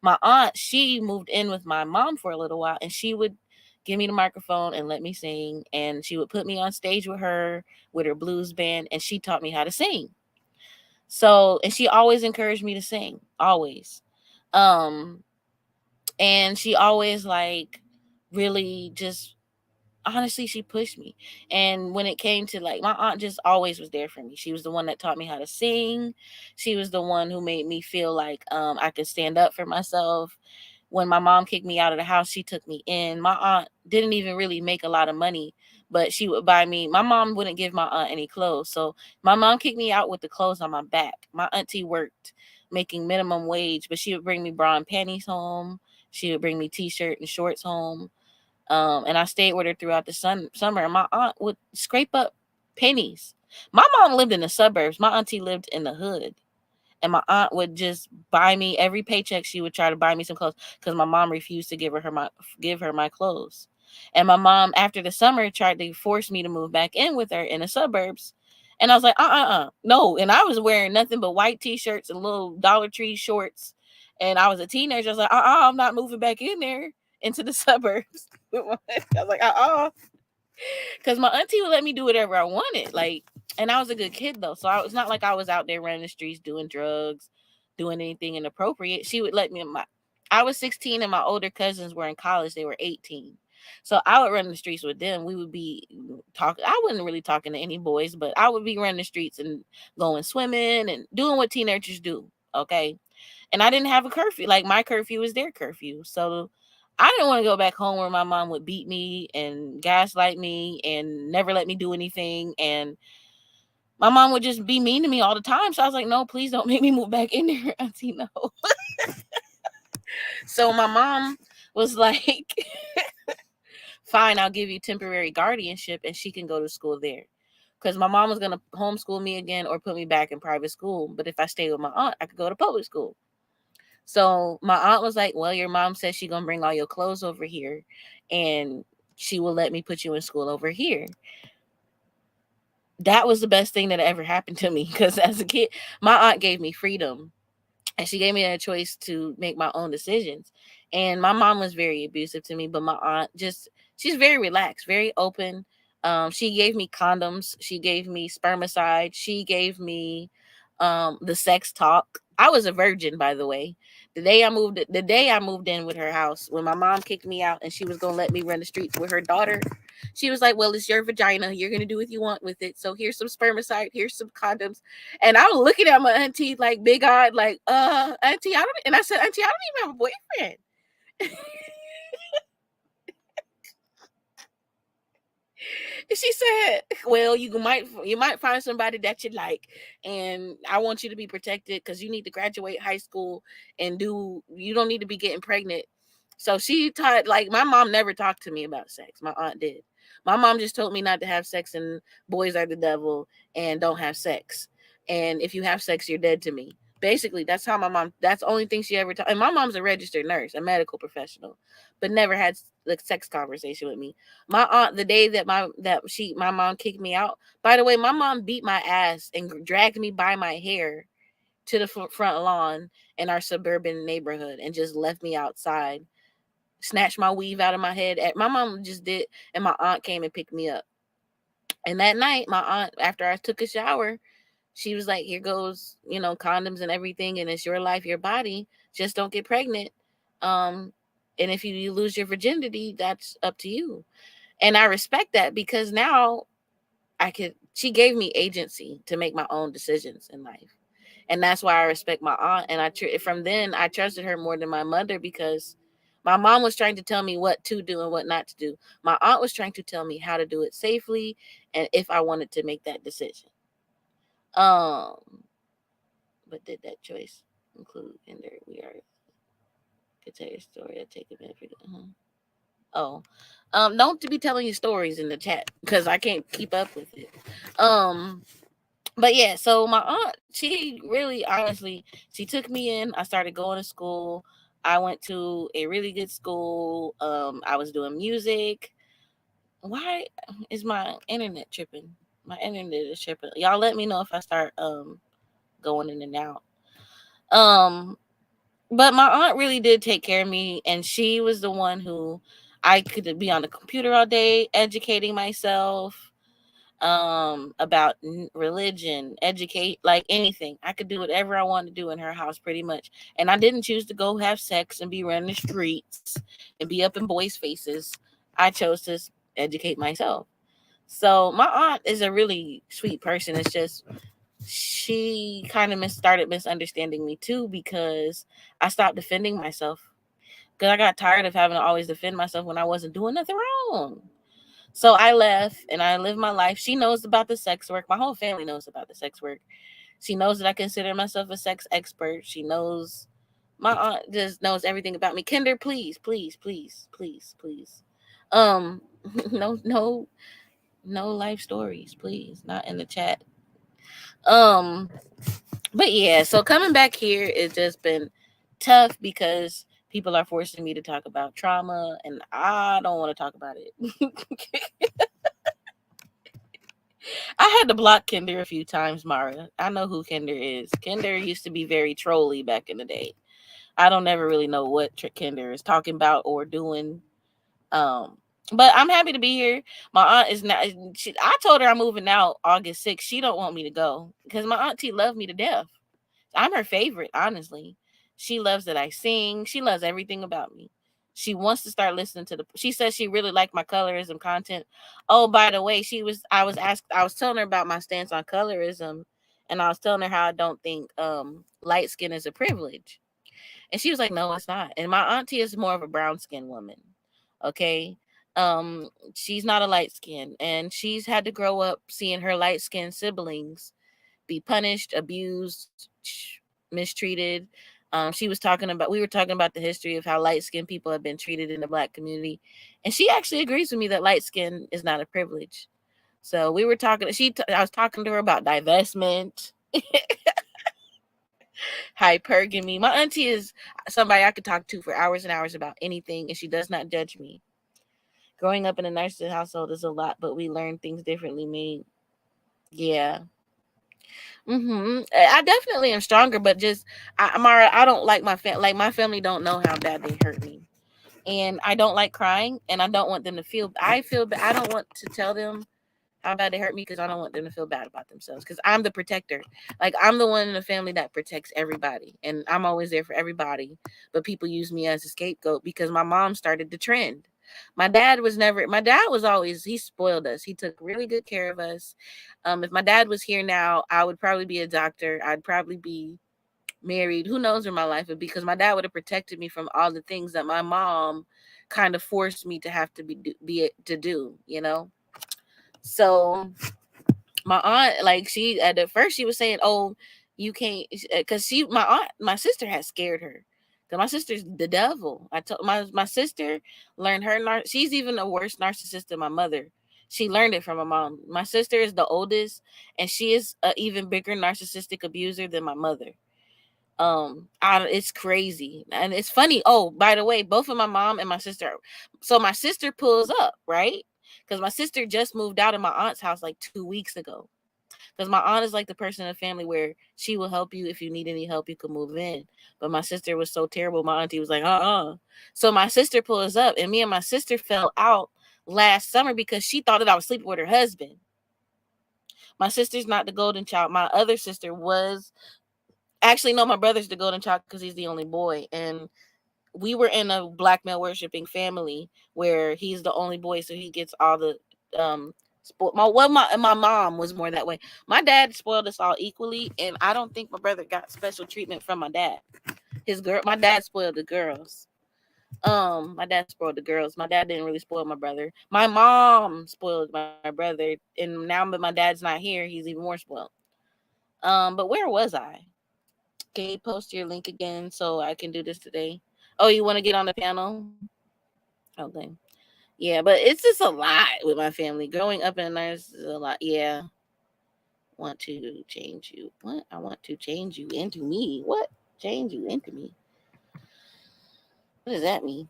My aunt, she moved in with my mom for a little while, and she would give me the microphone and let me sing. And she would put me on stage with her blues band, and she taught me how to sing. So, and she always encouraged me to sing, always. And she always really just, honestly, she pushed me. And when it came to my aunt just always was there for me. She was the one that taught me how to sing. She was the one who made me feel like I could stand up for myself. When my mom kicked me out of the house, she took me in. My aunt didn't even really make a lot of money, but she would buy me. My mom wouldn't give my aunt any clothes. So my mom kicked me out with the clothes on my back. My auntie worked making minimum wage, but she would bring me bra and panties home. She would bring me t-shirt and shorts home. And I stayed with her throughout the summer. And my aunt would scrape up pennies. My mom lived in the suburbs. My auntie lived in the hood. And my aunt would just buy me every paycheck. She would try to buy me some clothes because my mom refused to give her my clothes. And my mom, after the summer, tried to force me to move back in with her in the suburbs. And I was like, no. And I was wearing nothing but white t-shirts and little Dollar Tree shorts. And I was a teenager. I was like, I'm not moving back in there into the suburbs. I was like, because my auntie would let me do whatever I wanted. And I was a good kid, though. So it's not like I was out there running the streets, doing drugs, doing anything inappropriate. She would let me I was 16 and my older cousins were in college. They were 18. So I would run the streets with them. We would be talking. I wasn't really talking to any boys, but I would be running the streets and going swimming and doing what teenagers do. Okay. And I didn't have a curfew. Like my curfew was their curfew. So I didn't want to go back home where my mom would beat me and gaslight me and never let me do anything. And my mom would just be mean to me all the time. So I was like, no, please don't make me move back in there, Auntie. No. So my mom was like, fine, I'll give you temporary guardianship and she can go to school there. Because my mom was going to homeschool me again or put me back in private school. But if I stayed with my aunt, I could go to public school. So my aunt was like, well, your mom says she's going to bring all your clothes over here and she will let me put you in school over here. That was the best thing that ever happened to me because as a kid, my aunt gave me freedom and she gave me a choice to make my own decisions. And my mom was very abusive to me, but my aunt she's very relaxed, very open. She gave me condoms. She gave me spermicide. She gave me the sex talk. I was a virgin, by the way. The day I moved in with her house, when my mom kicked me out and she was going to let me run the streets with her daughter, she was like, well, it's your vagina. You're going to do what you want with it. So here's some spermicide. Here's some condoms. And I was looking at my auntie like big-eyed, like, auntie, and I said, auntie, I don't even have a boyfriend. She said, well, you might find somebody that you like, and I want you to be protected because you need to graduate high school and you don't need to be getting pregnant. So she taught, like, my mom never talked to me about sex. My aunt did. My mom just told me not to have sex and boys are the devil and don't have sex. And if you have sex, you're dead to me. Basically, that's the only thing she ever taught. And my mom's a registered nurse, a medical professional, but never had the sex conversation with me. My aunt, the day that my mom kicked me out, by the way, my mom beat my ass and dragged me by my hair to the front lawn in our suburban neighborhood and just left me outside, snatched my weave out of my head. My mom just did, and my aunt came and picked me up. And that night, my aunt, after I took a shower, she was like, here goes, condoms and everything, and it's your life, your body. Just don't get pregnant. And if you lose your virginity, that's up to you. And I respect that because now she gave me agency to make my own decisions in life. And that's why I respect my aunt. And from then I trusted her more than my mother because my mom was trying to tell me what to do and what not to do. My aunt was trying to tell me how to do it safely and if I wanted to make that decision. But did that choice include in there? Could tell your story. I take a minute for don't be telling you stories in the chat because I can't keep up with it. But yeah, so my aunt, she really, honestly, she took me in. I started going to school. I went to a really good school. I was doing music. Why is my internet tripping? My internet is tripping. Y'all let me know if I start going in and out. But my aunt really did take care of me, and she was the one who I could be on the computer all day educating myself about religion, educate, like anything. I could do whatever I wanted to do in her house pretty much. And I didn't choose to go have sex and be running the streets and be up in boys' faces. I chose to educate myself. So my aunt is a really sweet person. It's just she kind of started misunderstanding me too because I stopped defending myself. Because I got tired of having to always defend myself when I wasn't doing nothing wrong. So I left and I lived my life. She knows about the sex work. My whole family knows about the sex work. She knows that I consider myself a sex expert. She knows, my aunt just knows everything about me. Kinder, please. No life stories, please. Not in the chat. But yeah, so coming back here, it's just been tough because people are forcing me to talk about trauma and I don't want to talk about it. I had to block Kinder a few times, Mara. I know who Kinder is. Kinder used to be very trolly back in the day. I don't ever really know what Kinder is talking about or doing. But I'm happy to be here. My aunt is not. I told her I'm moving out August 6th. She don't want me to go because my auntie loved me to death. I'm her favorite, honestly. She loves that I sing. She loves everything about me. She wants to start listening to she says she really liked my colorism content. Oh, by the way, I was telling her about my stance on colorism, and I was telling her how I don't think light skin is a privilege. And she was like, no, it's not. And my auntie is more of a brown skinned woman. Okay. She's not a light skin, and she's had to grow up seeing her light skinned siblings be punished, abused, mistreated. We were talking about the history of how light skinned people have been treated in the Black community. And she actually agrees with me that light skin is not a privilege. So we were talking, I was talking to her about divestment, hypergamy. My auntie is somebody I could talk to for hours and hours about anything, and she does not judge me. Growing up in a narcissist household is a lot, but we learn things differently. Yeah. I definitely am stronger, but just Mara, I don't like my family don't know how bad they hurt me, and I don't like crying, and I don't want them to feel. I don't want to tell them how bad they hurt me because I don't want them to feel bad about themselves. Because I'm the protector. Like, I'm the one in the family that protects everybody, and I'm always there for everybody. But people use me as a scapegoat because my mom started the trend. My dad was always, he spoiled us. He took really good care of us. If my dad was here now, I would probably be a doctor. I'd probably be married. Who knows where my life would be, because my dad would have protected me from all the things that my mom kind of forced me to have to do, you know? So my aunt, like, she at first she was saying, oh, you can't, because my sister had scared her. Because my sister's the devil. I told my sister learned she's even a worse narcissist than my mother. She learned it from my mom. My sister is the oldest, and she is an even bigger narcissistic abuser than my mother. It's crazy, and it's funny. Oh, by the way, both of my mom and my sister. So my sister pulls up, right? Because my sister just moved out of my aunt's house like 2 weeks ago. Because my aunt is like the person in the family where she will help you if you need any help. You can move in. But my sister was so terrible. My auntie was like, So my sister pulls up, and me and my sister fell out last summer because she thought that I was sleeping with her husband. My sister's not the golden child. My other sister was. Actually, no, my brother's the golden child because he's the only boy. And we were in a black male worshiping family where he's the only boy, so he gets all the my mom was more that way. My dad spoiled us all equally, and I don't think my brother got special treatment from my dad. My dad spoiled the girls. My dad spoiled the girls. My dad didn't really spoil my brother. My mom spoiled my brother, and now that my dad's not here, he's even more spoiled. But where was I? Can you post your link again so I can do this today? Oh, you want to get on the panel? Okay. Yeah, but it's just a lot with my family. Growing up in a nurse is a lot. Yeah. Want to change you. What? I want to change you into me. What? Change you into me. What does that mean?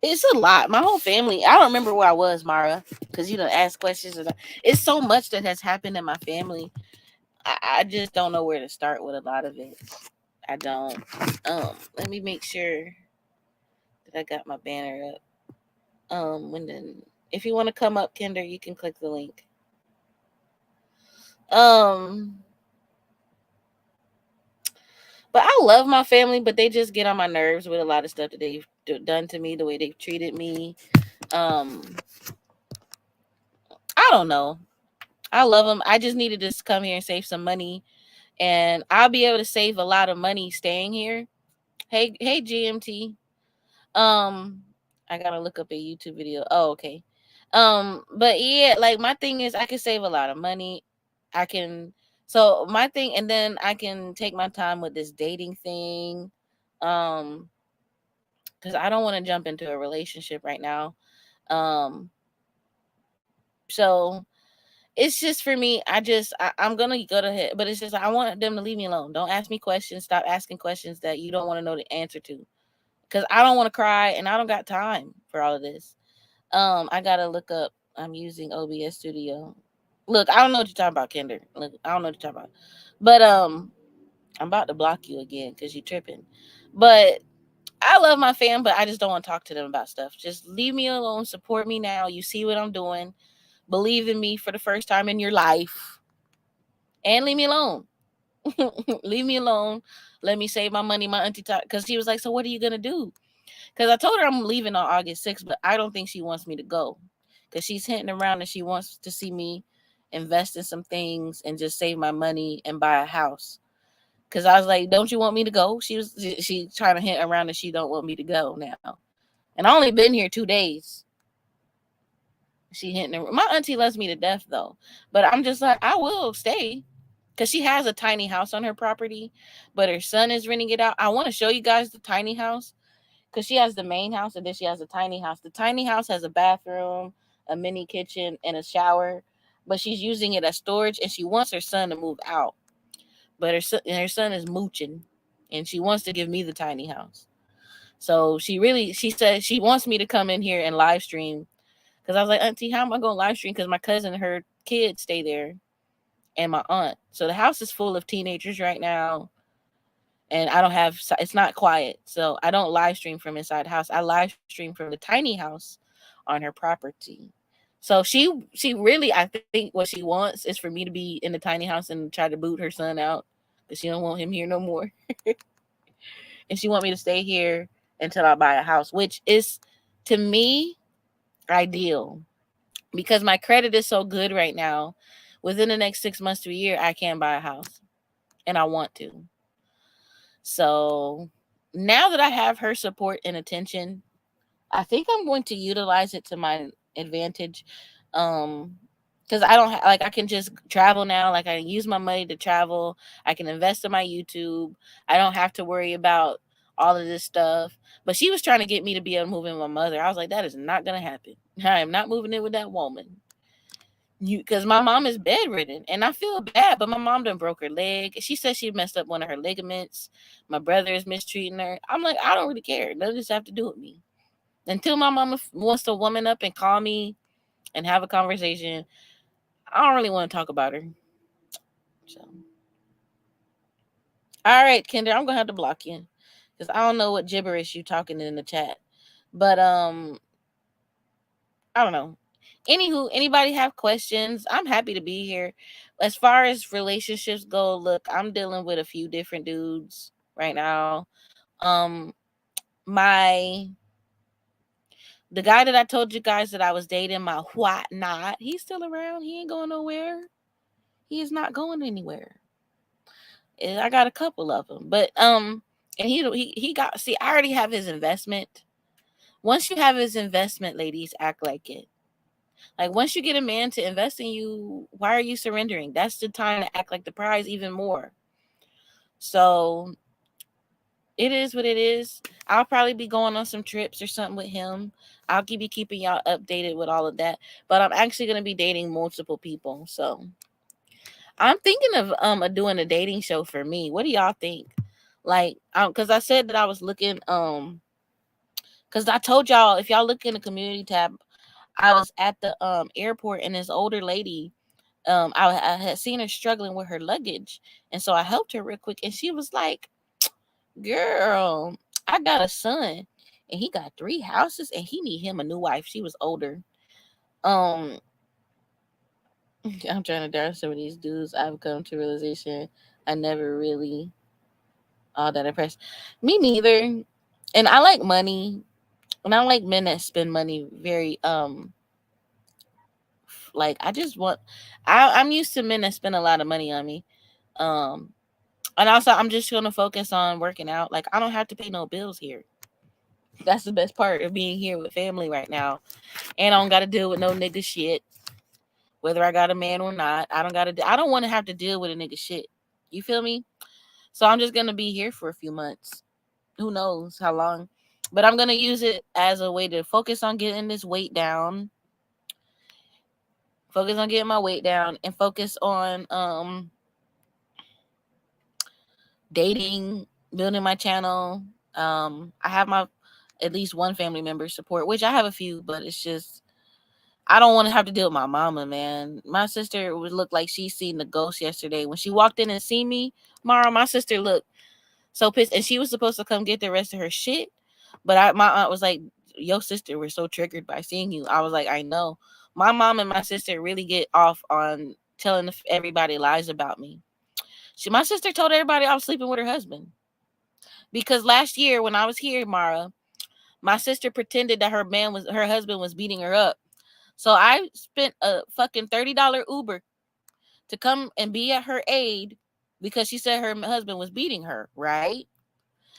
It's a lot. My whole family. I don't remember where I was, Mara, because you don't ask questions. It's so much that has happened in my family. I just don't know where to start with a lot of it. I don't. Let me make sure that I got my banner up. If you want to come up, Kinder, you can click the link. But I love my family, but they just get on my nerves with a lot of stuff that they've done to me, the way they've treated me. I don't know. I love them. I just needed to come here and save some money, and I'll be able to save a lot of money staying here. Hey, GMT. I gotta look up a YouTube video. Oh, okay. But yeah, like, my thing is I can save a lot of money. So my thing, and then I can take my time with this dating thing. Because I don't want to jump into a relationship right now. So it's just for me, I'm gonna go to him, but it's just I want them to leave me alone. Don't ask me questions. Stop asking questions that you don't want to know the answer to. Because I don't want to cry, and I don't got time for all of this. I gotta look up. I'm using OBS Studio. Look, I don't know what you're talking about, Kinder. Look, I don't know what you're talking about. But I'm about to block you again because you're tripping. But I love my fam, but I just don't want to talk to them about stuff. Just leave me alone. Support me now. You see what I'm doing. Believe in me for the first time in your life. And leave me alone. Leave me alone. Let me save my money. My auntie talked, because she was like, so what are you going to do? Because I told her I'm leaving on August 6th, but I don't think she wants me to go. Because she's hinting around and she wants to see me invest in some things and just save my money and buy a house. Because I was like, don't you want me to go? She trying to hint around that she don't want me to go now. And I only been here 2 days. She hinting. My auntie loves me to death, though. But I'm just like, I will stay. Because she has a tiny house on her property, but her son is renting it out. I want to show you guys the tiny house. Because she has the main house and then she has a tiny house. The tiny house has a bathroom, a mini kitchen, and a shower. But she's using it as storage and she wants her son to move out. But her son is mooching and she wants to give me the tiny house. So she said she wants me to come in here and live stream. Because I was like, Auntie, how am I going to live stream? Because my cousin and her kids stay there and my aunt. So the house is full of teenagers right now. And I don't have, it's not quiet. So I don't live stream from inside the house. I live stream from the tiny house on her property. So she really, I think what she wants is for me to be in the tiny house and try to boot her son out. Because she don't want him here no more. And she want me to stay here until I buy a house, which is, to me, ideal. Because my credit is so good right now. Within the next 6 months to a year, I can buy a house. And I want to. So now that I have her support and attention, I think I'm going to utilize it to my advantage. Because I don't I can just travel now. Like I can use my money to travel. I can invest in my YouTube. I don't have to worry about all of this stuff. But she was trying to get me to be able to move in with my mother. I was like, that is not going to happen. I am not moving in with that woman. Because my mom is bedridden and I feel bad, but my mom done broke her leg. She said she messed up one of her ligaments. My brother is mistreating her. I'm like, I don't really care. None of this have to do with me. Until my mama wants to woman up and call me and have a conversation, I don't really want to talk about her. So, all right, Kendra, I'm gonna have to block you because I don't know what gibberish you talking in the chat. But I don't know. Anywho, anybody have questions? I'm happy to be here. As far as relationships go, look, I'm dealing with a few different dudes right now. The guy that I told you guys that I was dating, my whatnot, he's still around. He ain't going nowhere. He is not going anywhere. And I got a couple of them, but and he got. See, I already have his investment. Once you have his investment, ladies, act like it. Like once you get a man to invest in you, why are you surrendering? That's the time to act like the prize even more. So it is what it is. I'll probably be going on some trips or something with him. I'll be keeping y'all updated with all of that. But I'm actually going to be dating multiple people. So I'm thinking of doing a dating show for me. What do y'all think? Like, because I said that I was looking, because I told y'all, if y'all look in the community tab, I was at the airport and this older lady, I had seen her struggling with her luggage. And so I helped her real quick. And she was like, girl, I got a son and he got 3 houses and he need him a new wife. She was older. I'm trying to dare some of these dudes. I've come to realization I never really all that impressed. Me neither. And I like money. And I like men that spend money very like I just want I'm used to men that spend a lot of money on me. And also I'm just gonna focus on working out. Like I don't have to pay no bills here. That's the best part of being here with family right now. And I don't gotta deal with no nigga shit. Whether I got a man or not. I don't want to have to deal with a nigga shit. You feel me? So I'm just gonna be here for a few months. Who knows how long? But I'm gonna use it as a way to focus on getting this weight down. Focus on getting my weight down and focus on dating, building my channel. I have my at least one family member support, which I have a few, but it's just I don't want to have to deal with my mama, man. My sister would look like she seen the ghost yesterday. When she walked in and seen me, Mara, my sister looked so pissed. And she was supposed to come get the rest of her shit. But my aunt was like, your sister was so triggered by seeing you. I was like, I know. My mom and my sister really get off on telling everybody lies about me. My sister told everybody I was sleeping with her husband. Because last year when I was here, Mara, my sister pretended that her husband was beating her up. So I spent a fucking $30 Uber to come and be at her aid because she said her husband was beating her, right?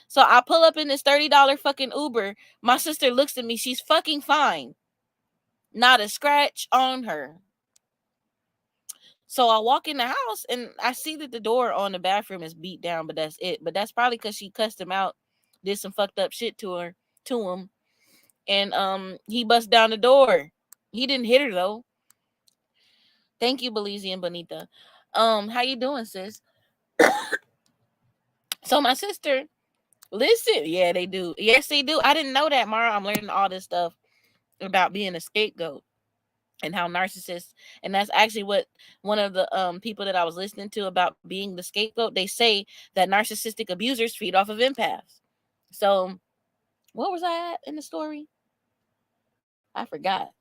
So I pull up in this $30 fucking Uber. My sister looks at me. She's fucking fine. Not a scratch on her. So I walk in the house and I see that the door on the bathroom is beat down, but that's it. But that's probably because she cussed him out, did some fucked up shit to him. And he bust down the door. He didn't hit her though. Thank you, Belize and Bonita. How you doing, sis? So my sister, listen, yeah, they do. Yes, they do. I didn't know that, Mara. I'm learning all this stuff about being a scapegoat and how narcissists, and that's actually what one of the people that I was listening to about being the scapegoat, they say that narcissistic abusers feed off of empaths. So what was I at in the story? I forgot.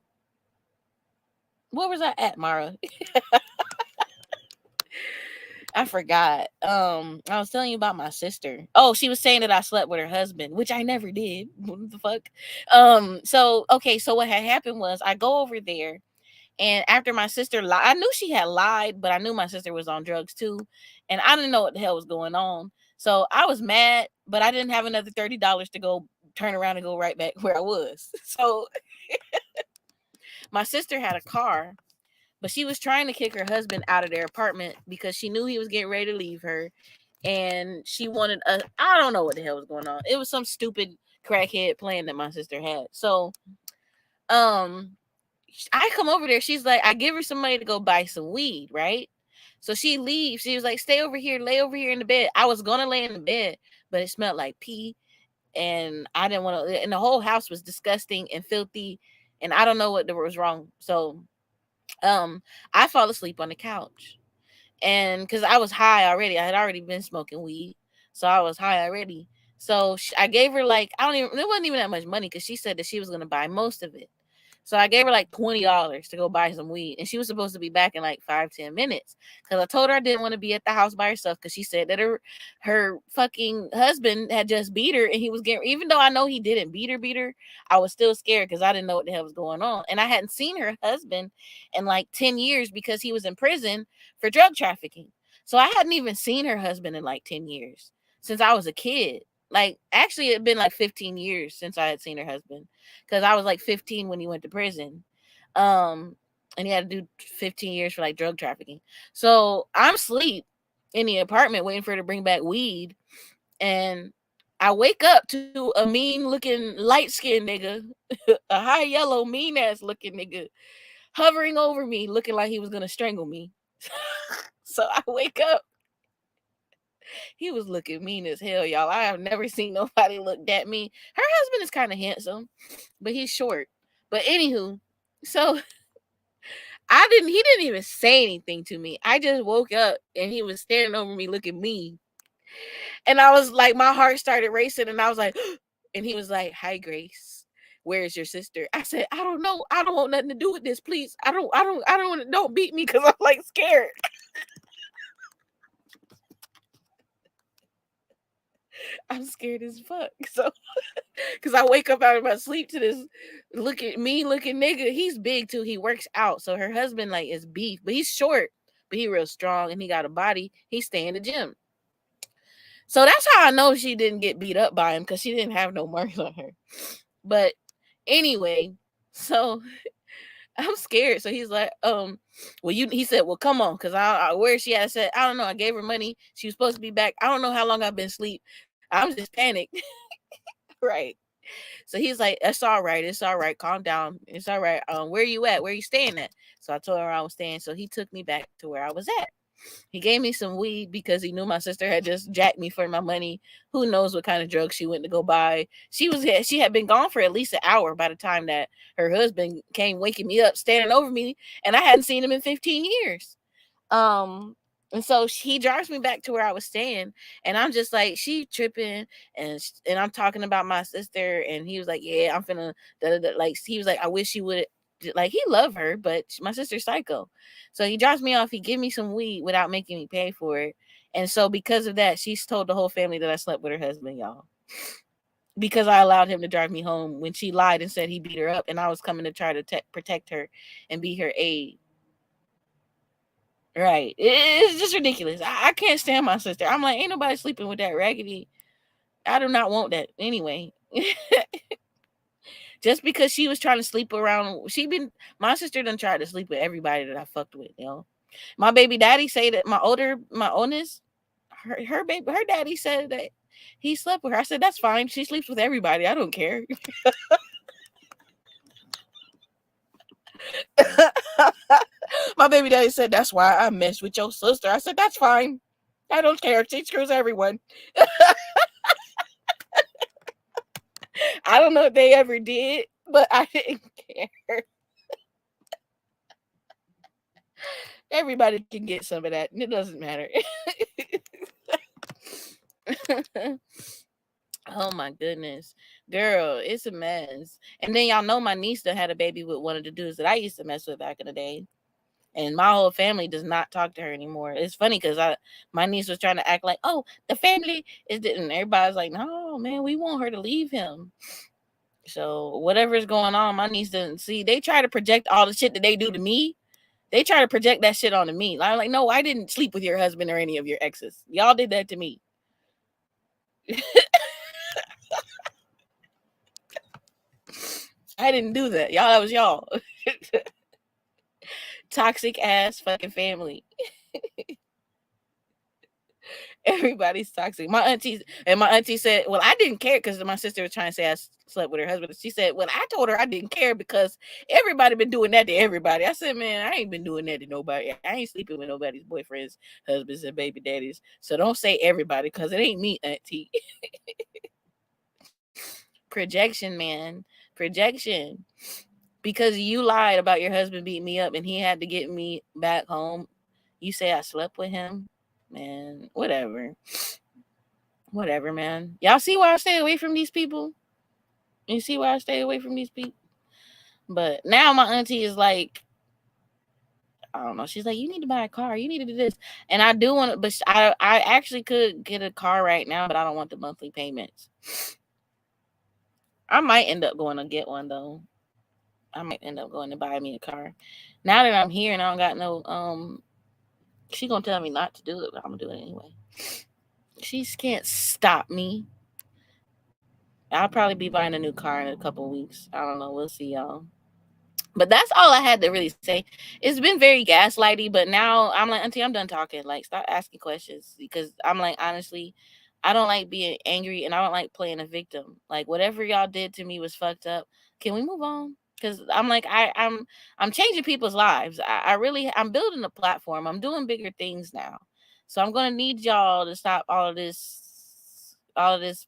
What was I at, Mara? I forgot. I was telling you about my sister. Oh, she was saying that I slept with her husband, which I never did. What the fuck? So okay, so what had happened was I go over there, and after my sister lied, I knew she had lied, but I knew my sister was on drugs too, and I didn't know what the hell was going on. So I was mad, but I didn't have another $30 to go turn around and go right back where I was. So my sister had a car, but she was trying to kick her husband out of their apartment because she knew he was getting ready to leave her. And she wanted I don't know what the hell was going on. It was some stupid crackhead plan that my sister had. So I come over there. She's like, I give her some money to go buy some weed, right? So she leaves. She was like, stay over here, lay over here in the bed. I was gonna lay in the bed, but it smelled like pee. And I didn't want to, and the whole house was disgusting and filthy. And I don't know what was wrong. So I fall asleep on the couch, and because I was high already, I had already been smoking weed, so I was high already. So I gave her like, it wasn't even that much money because she said that she was going to buy most of it. So I gave her like $20 to go buy some weed, and she was supposed to be back in like 5-10 minutes because I told her I didn't want to be at the house by herself because she said that her fucking husband had just beat her, and he was getting, even though I know he didn't beat her, I was still scared because I didn't know what the hell was going on, and I hadn't seen her husband in like 10 years because he was in prison for drug trafficking. So I hadn't even seen her husband in like 10 years since I was a kid. Like, actually, it had been like 15 years since I had seen her husband because I was like 15 when he went to prison. And he had to do 15 years for like drug trafficking. So I'm asleep in the apartment waiting for her to bring back weed. And I wake up to a mean looking light skinned nigga, a high yellow mean ass looking nigga hovering over me looking like he was going to strangle me. So I wake up. He was looking mean as hell, y'all. I have never seen nobody look that mean. Her husband is kind of handsome, but he's short. But anywho, so he didn't even say anything to me. I just woke up and he was standing over me looking mean. And I was like, my heart started racing, and I was like, and he was like, hi, Grace. Where's your sister? I said, I don't know. I don't want nothing to do with this. Please. Don't beat me because I'm like scared. I'm scared as fuck. So, because I wake up out of my sleep to this looking nigga. He's big too. He works out. So her husband like is beef, but he's short, but he real strong and he got a body. He stay in the gym. So that's how I know she didn't get beat up by him because she didn't have no marks on her. But anyway, so I'm scared. So he's like, he said, well, come on, because where is she at? I said, I don't know. I gave her money. She was supposed to be back. I don't know how long I've been asleep. I'm just panicked. Right. So he's like, it's all right. It's all right. Calm down. It's all right. Where are you at? Where are you staying at? So I told her I was staying. So he took me back to where I was at. He gave me some weed because he knew my sister had just jacked me for my money. Who knows what kind of drugs she went to go buy. She had been gone for at least an hour by the time that her husband came waking me up, standing over me, and I hadn't seen him in 15 years. And so he drives me back to where I was staying, and I'm just like, she tripping, and I'm talking about my sister, and he was like, yeah, I'm finna, like, he was like, I wish she would, like, he loved her, but my sister's psycho. So he drops me off, he give me some weed without making me pay for it, and so because of that, she's told the whole family that I slept with her husband, y'all. because I allowed him to drive me home when she lied and said he beat her up, and I was coming to try to protect her and be her aid. Right. It's just ridiculous. I can't stand my sister. I'm like, ain't nobody sleeping with that raggedy. I do not want that anyway. Just because she was trying to sleep around, my sister done tried to sleep with everybody that I fucked with, you know. My baby daddy say that my oldest, her daddy said that he slept with her. I said, that's fine. She sleeps with everybody. I don't care. My baby daddy said, that's why I messed with your sister. I said, that's fine. I don't care. She screws everyone. I don't know if they ever did, but I didn't care. Everybody can get some of that. It doesn't matter. Oh my goodness. Girl, it's a mess. And then y'all know my niece that had a baby with one of the dudes that I used to mess with back in the day. And my whole family does not talk to her anymore. It's funny because my niece was trying to act like, oh, the family is, and everybody's like, no, man, we want her to leave him. So whatever's going on, my niece doesn't see. They try to project all the shit that they do to me. They try to project that shit onto me. I'm like, no, I didn't sleep with your husband or any of your exes. Y'all did that to me. I didn't do that. Y'all, that was y'all. Toxic ass fucking family. Everybody's toxic. My auntie said, well, I didn't care because my sister was trying to say I slept with her husband. She said, well, I told her I didn't care because everybody been doing that to everybody. I said, man, I ain't been doing that to nobody. I ain't sleeping with nobody's boyfriends, husbands, and baby daddies. So don't say everybody because it ain't me, auntie. Projection, man. Projection. Because you lied about your husband beating me up and he had to get me back home. You say I slept with him? Man, whatever. Whatever, man. Y'all see why I stay away from these people? You see why I stay away from these people? But now my auntie is like, I don't know. She's like, you need to buy a car. You need to do this. And I do want to, but I actually could get a car right now, but I don't want the monthly payments. I might end up going to get one, though. I might end up going to buy me a car. Now that I'm here and I don't got no, she gonna tell me not to do it, but I'm gonna do it anyway. She can't stop me. I'll probably be buying a new car in a couple weeks. I don't know. We'll see, y'all. But that's all I had to really say. It's been very gaslighty, but now I'm like, auntie, I'm done talking. Like, stop asking questions because I'm like, honestly, I don't like being angry and I don't like playing a victim. Like, whatever y'all did to me was fucked up. Can we move on? Because I'm like, I'm changing people's lives. I'm building a platform. I'm doing bigger things now. So I'm gonna need y'all to stop all of this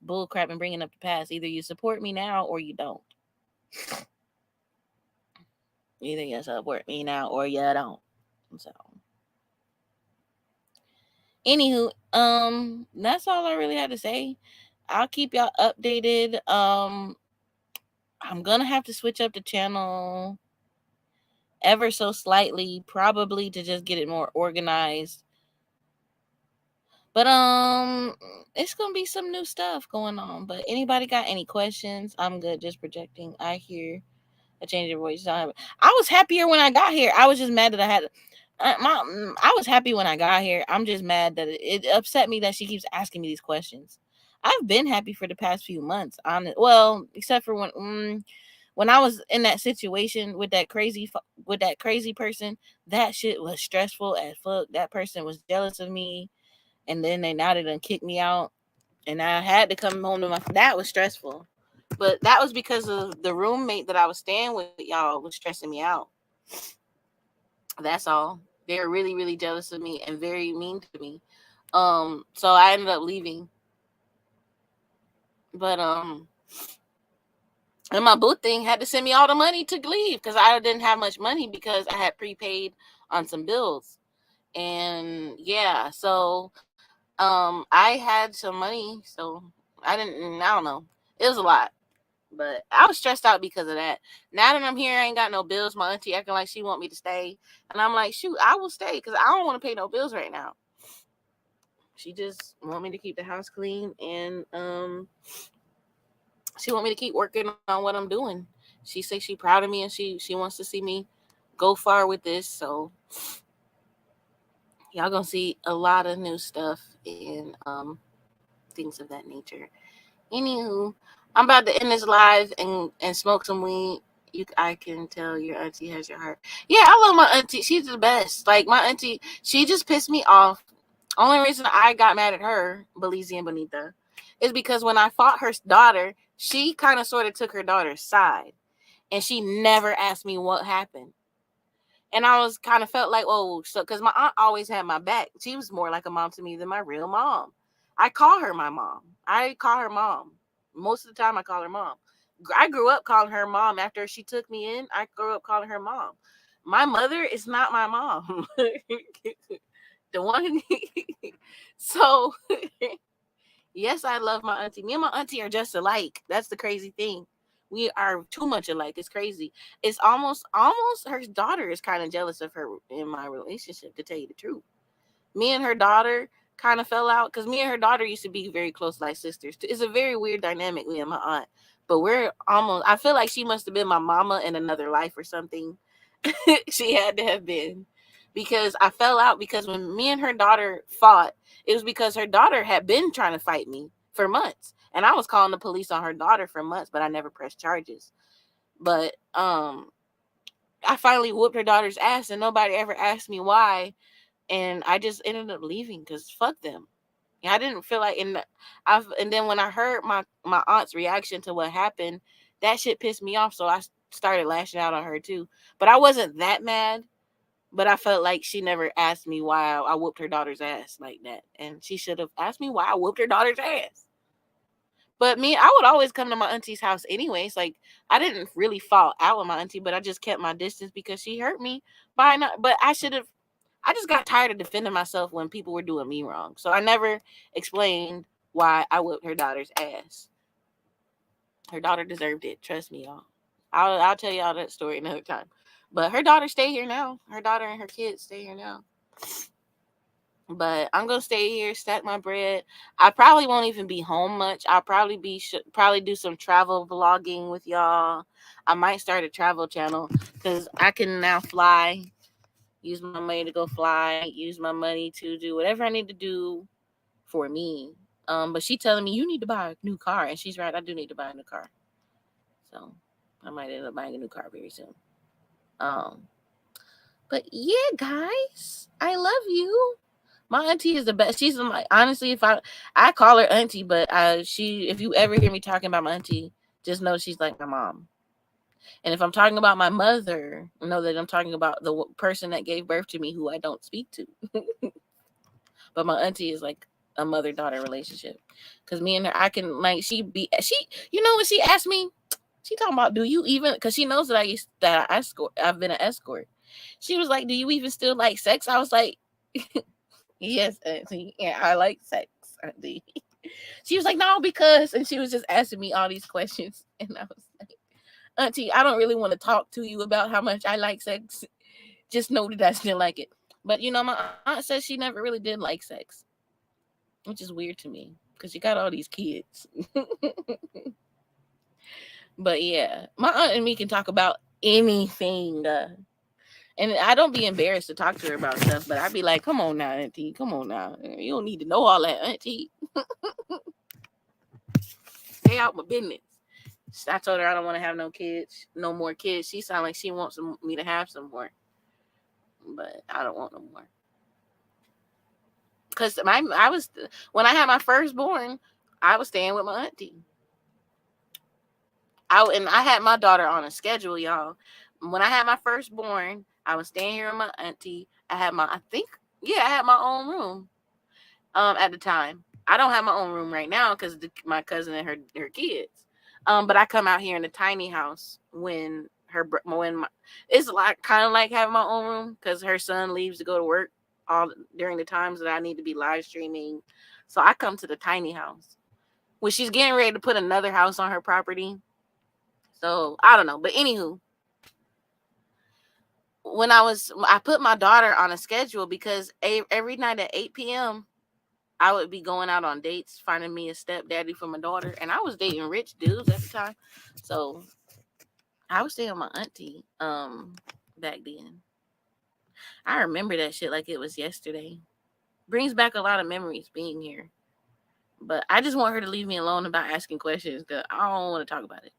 bull crap and bringing up the past. Either you support me now or you don't. Either you support me now or you don't. So, anywho, that's all I really had to say. I'll keep y'all updated. I'm gonna have to switch up the channel ever so slightly, probably to just get it more organized. But it's gonna be some new stuff going on. But anybody got any questions? I'm good. Just projecting. I hear a change of voice. I was happier when I got here. I was just mad that I had. I was happy when I got here. I'm just mad that it upset me that she keeps asking me these questions. I've been happy for the past few months. Well, except for when I was in that situation with that crazy person. That shit was stressful as fuck. That person was jealous of me. And then they done kicked me out. And I had to come home to that was stressful. But that was because of the roommate that I was staying with, y'all, was stressing me out. That's all. They were really, really jealous of me and very mean to me. So I ended up leaving. But and my boo thing had to send me all the money to leave because I didn't have much money because I had prepaid on some bills. And yeah, so I had some money, so I don't know. It was a lot. But I was stressed out because of that. Now that I'm here, I ain't got no bills. My auntie acting like she want me to stay. And I'm like, shoot, I will stay because I don't want to pay no bills right now. She just want me to keep the house clean and she want me to keep working on what I'm doing. She says she's proud of me and she wants to see me go far with this. So y'all gonna see a lot of new stuff and things of that nature. Anywho, I'm about to end this live and smoke some weed. I can tell your auntie has your heart. Yeah, I love my auntie. She's the best. Like my auntie, she just pissed me off. Only reason I got mad at her, Belize and Bonita, is because when I fought her daughter, she kind of sort of took her daughter's side. And she never asked me what happened. And I was kind of felt like, oh, so because my aunt always had my back. She was more like a mom to me than my real mom. I call her my mom. I call her mom. Most of the time I call her mom. I grew up calling her mom after she took me in. I grew up calling her mom. My mother is not my mom. The one. So, yes, I love my auntie. Me and my auntie are just alike. That's the crazy thing. We are too much alike. It's crazy. It's almost her daughter is kind of jealous of her in my relationship, to tell you the truth. Me and her daughter kind of fell out because me and her daughter used to be very close, like sisters. It's a very weird dynamic, me and my aunt. But we're almost, I feel like she must have been my mama in another life or something. She had to have been. Because I fell out because when me and her daughter fought, it was because her daughter had been trying to fight me for months. And I was calling the police on her daughter for months, but I never pressed charges. But I finally whooped her daughter's ass and nobody ever asked me why. And I just ended up leaving because fuck them. I didn't feel like and then when I heard my aunt's reaction to what happened, that shit pissed me off. So I started lashing out on her too. But I wasn't that mad. But I felt like she never asked me why I whooped her daughter's ass like that. And she should have asked me why I whooped her daughter's ass. But I would always come to my auntie's house anyways. Like, I didn't really fall out with my auntie, but I just kept my distance because she hurt me by not. But I just got tired of defending myself when people were doing me wrong. So I never explained why I whooped her daughter's ass. Her daughter deserved it. Trust me, y'all. I'll tell y'all that story another time. But her daughter stay here now. Her daughter and her kids stay here now. But I'm gonna stay here, stack my bread. I probably won't even be home much. I'll probably do some travel vlogging with y'all. I might start a travel channel because I can now fly. Use my money to go fly. Use my money to do whatever I need to do for me. But she telling me you need to buy a new car, and she's right. I do need to buy a new car. So I might end up buying a new car very soon. But yeah, guys, I love you. My auntie is the best. She's like, honestly, if I call her auntie, but if you ever hear me talking about my auntie, just know she's like my mom. And if I'm talking about my mother, know that I'm talking about the person that gave birth to me, who I don't speak to. But my auntie is like a mother-daughter relationship. Because me and her, I can like you know what she asked me? She talking about, do you even? Because she knows that I've been an escort. She was like, do you even still like sex? I was like, yes, auntie. Yeah, I like sex, auntie. She was like, no, because, and she was just asking me all these questions, and I was like, auntie, I don't really want to talk to you about how much I like sex. Just know that I still like it. But you know, my aunt says she never really did like sex, which is weird to me because you got all these kids. But yeah, my aunt and me can talk about anything. And I don't be embarrassed to talk to her about stuff, but I'd be like, come on now, auntie. Come on now. You don't need to know all that, auntie. Stay out my business. I told her I don't want to have no more kids. She sounded like she wants me to have some more. But I don't want no more. Because when I had my firstborn, I was staying with my auntie. I had my daughter on a schedule, y'all. When I had my firstborn, I was staying here with my auntie. I had my own room. At the time, I don't have my own room right now because my cousin and her kids. But I come out here in a tiny house it's like kind of like having my own room because her son leaves to go to work all during the times that I need to be live streaming. So I come to the tiny house when she's getting ready to put another house on her property. So I don't know. But anywho, when I put my daughter on a schedule because every night at 8 p.m., I would be going out on dates, finding me a stepdaddy for my daughter, and I was dating rich dudes at the time. So I was staying with my auntie back then. I remember that shit like it was yesterday. Brings back a lot of memories being here. But I just want her to leave me alone about asking questions because I don't want to talk about it.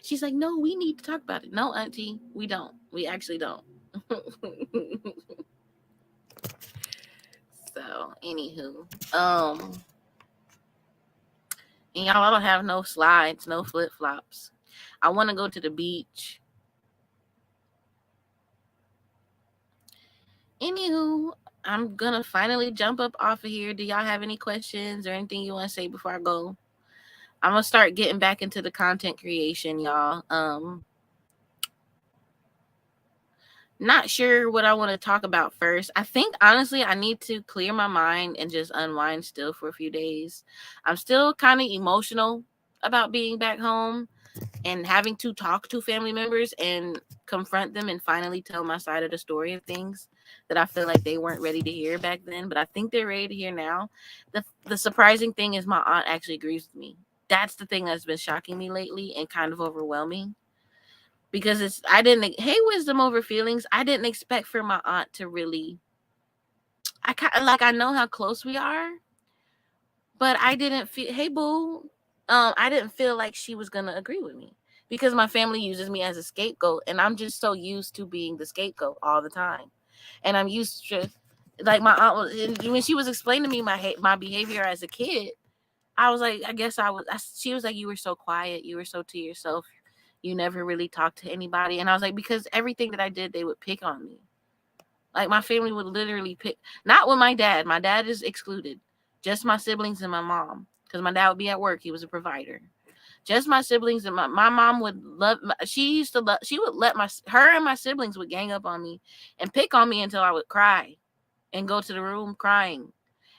She's like, no, we need to talk about it. No, auntie, we don't. We actually don't. So, anywho. And y'all, I don't have no slides, no flip-flops. I want to go to the beach. Anywho, I'm going to finally jump up off of here. Do y'all have any questions or anything you want to say before I go? I'm going to start getting back into the content creation, y'all. Not sure what I want to talk about first. I think, honestly, I need to clear my mind and just unwind still for a few days. I'm still kind of emotional about being back home and having to talk to family members and confront them and finally tell my side of the story of things that I feel like they weren't ready to hear back then, but I think they're ready to hear now. The surprising thing is my aunt actually agrees with me. That's the thing that's been shocking me lately and kind of overwhelming. Because hey, wisdom over feelings. I didn't expect for my aunt to really, I know how close we are, but I didn't feel, hey boo, I didn't feel like she was going to agree with me because my family uses me as a scapegoat and I'm just so used to being the scapegoat all the time. And I'm used to, like my aunt, when she was explaining to me my behavior as a kid, I was like, she was like, you were so quiet. You were so to yourself. You never really talked to anybody. And I was like, because everything that I did, they would pick on me. Like my family would literally pick, not with my dad. My dad is excluded. Just my siblings and my mom. Because my dad would be at work. He was a provider. Just my siblings and my mom would she would let her and my siblings would gang up on me and pick on me until I would cry and go to the room crying.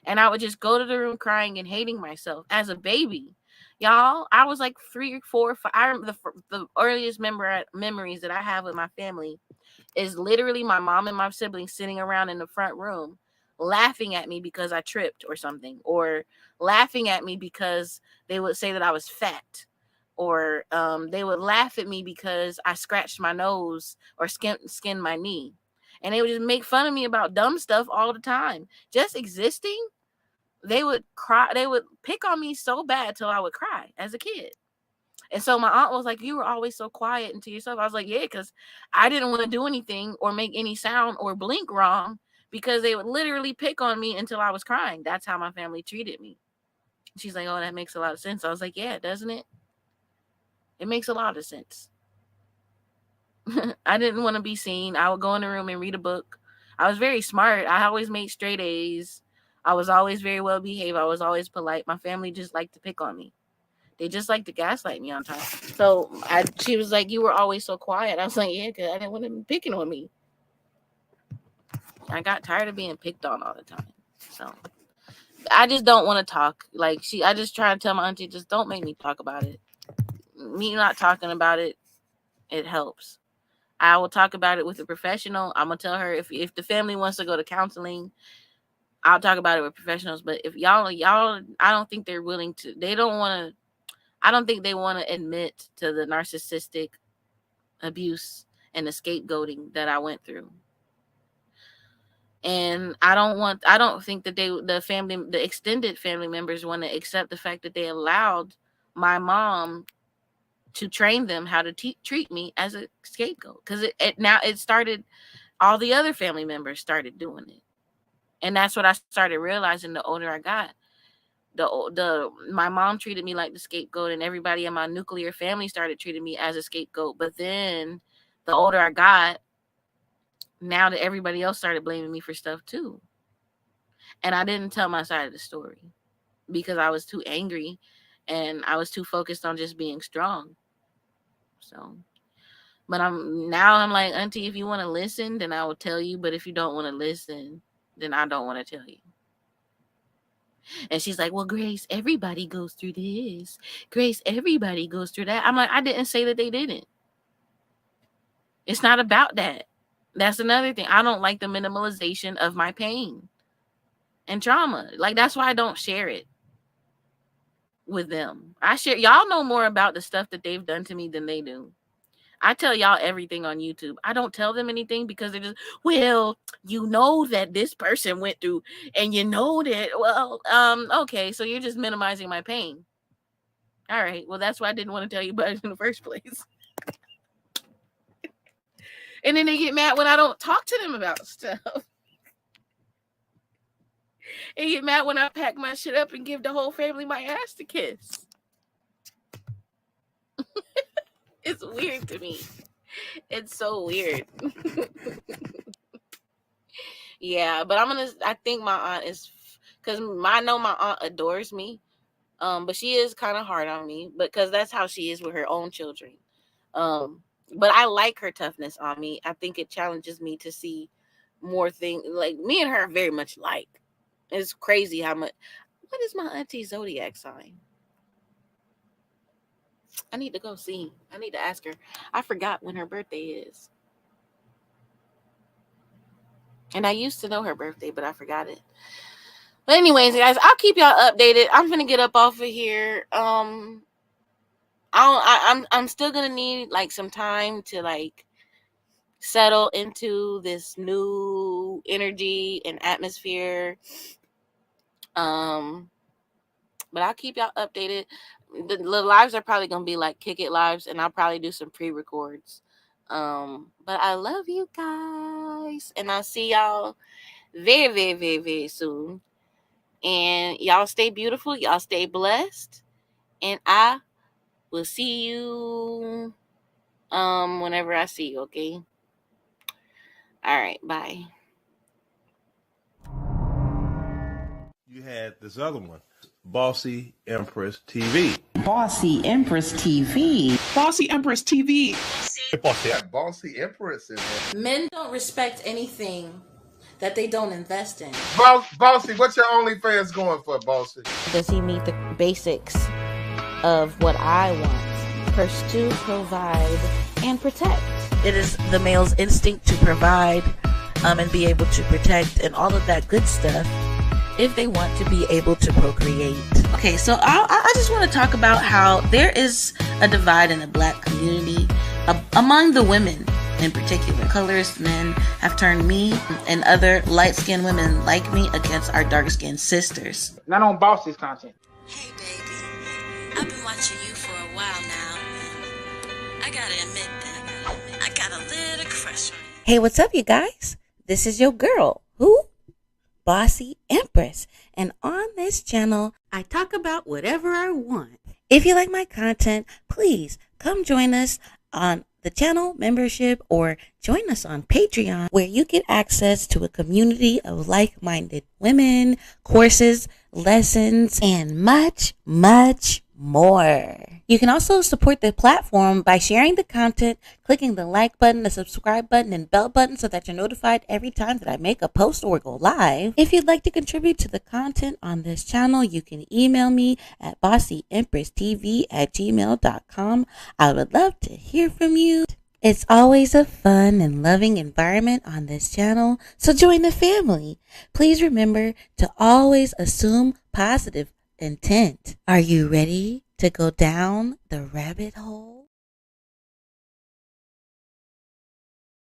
And I would just go to the room crying and hating myself as a baby. Y'all, I was like 3 or 4 or 5. I remember the earliest memories that I have with my family is literally my mom and my siblings sitting around in the front room laughing at me because I tripped or something, or laughing at me because they would say that I was fat, or they would laugh at me because I scratched my nose or skinned my knee. And they would just make fun of me about dumb stuff all the time. Just existing, they would cry. They would pick on me so bad till I would cry as a kid. And so my aunt was like, you were always so quiet and to yourself. I was like, yeah, because I didn't want to do anything or make any sound or blink wrong because they would literally pick on me until I was crying. That's how my family treated me. She's like, oh, that makes a lot of sense. I was like, yeah, doesn't it? It makes a lot of sense. I didn't want to be seen. I would go in the room and read a book. I was very smart. I always made straight A's. I was always very well behaved. I was always polite. My family just liked to pick on me. They just like to gaslight me on time. So she was like, you were always so quiet. I was like, yeah, because I didn't want them picking on me. I got tired of being picked on all the time. So I just don't want to talk. I just try to tell my auntie, just don't make me talk about it. Me not talking about it, it helps. I will talk about it with a professional. I'm going to tell her if the family wants to go to counseling, I'll talk about it with professionals. But if y'all, I don't think they're willing to, I don't think they want to admit to the narcissistic abuse and the scapegoating that I went through. And I don't think that the extended family members want to accept the fact that they allowed my mom to train them how to treat me as a scapegoat. Because it started, all the other family members started doing it. And that's what I started realizing the older I got. My mom treated me like the scapegoat, and everybody in my nuclear family started treating me as a scapegoat. But then the older I got, now that everybody else started blaming me for stuff too. And I didn't tell my side of the story because I was too angry and I was too focused on just being strong. So, but I'm like, auntie, if you want to listen, then I will tell you. But if you don't want to listen, then I don't want to tell you. And she's like, well, Grace, everybody goes through this. Grace, everybody goes through that. I'm like, I didn't say that they didn't. It's not about that. That's another thing. I don't like the minimalization of my pain. and trauma. Like, that's why I don't share it with them. Y'all know more about the stuff that they've done to me than they do. I tell y'all everything on YouTube. I don't tell them anything because they're just, well, you know that this person went through, and you know that, well, okay, so you're just minimizing my pain. All right, well, that's why I didn't want to tell you about it in the first place. And then they get mad when I don't talk to them about stuff. And get mad when I pack my shit up and give the whole family my ass to kiss. It's weird to me. It's so weird. Yeah, but I think my aunt is, because I know my aunt adores me. But she is kind of hard on me, because that's how she is with her own children. But I like her toughness on me. I think it challenges me to see more things. Like, me and her are very much like. It's crazy how much. What is my auntie's zodiac sign? I need to go see. I need to ask her. I forgot when her birthday is. And I used to know her birthday, but I forgot it. But anyways, guys, I'll keep y'all updated. I'm gonna get up off of here. I'm still gonna need like some time to like settle into this new energy and atmosphere. But I'll keep y'all updated. The lives are probably gonna be like Kick It lives, and I'll probably do some pre-records. But I love you guys, and I'll see y'all very, very, very, very soon. And y'all stay beautiful, y'all stay blessed, and I will see you whenever I see you, okay? All right, bye. You had this other one, BossyEmpryss TV. BossyEmpryss TV. BossyEmpryss TV. Bossy Empress in there. Men don't respect anything that they don't invest in. Bossy, what's your OnlyFans going for, Bossy? Does he meet the basics of what I want? Pursue, provide, and protect. It is the male's instinct to provide and be able to protect and all of that good stuff if they want to be able to procreate. Okay, so I just want to talk about how there is a divide in the Black community among the women in particular. Colorist men have turned me and other light-skinned women like me against our dark-skinned sisters. Not on Bossy's content. Hey, baby. I've been watching you for a while now. I gotta admit that I got a little crush on you. Hey, what's up, you guys? This is your girl. Who? BossyEmpryss. And on this channel, I talk about whatever I want. If you like my content, please come join us on the channel membership or join us on Patreon, where you get access to a community of like-minded women, courses, lessons, and much, much more. You can also support the platform by sharing the content, clicking the like button, the subscribe button, and bell button so that you're notified every time that I make a post or go live. If you'd like to contribute to the content on this channel, you can email me at BossyEmpryssTV@gmail.com. I would love to hear from you. It's always a fun and loving environment on this channel, so join the family. Please remember to always assume positive intent. Are you ready to go down the rabbit hole?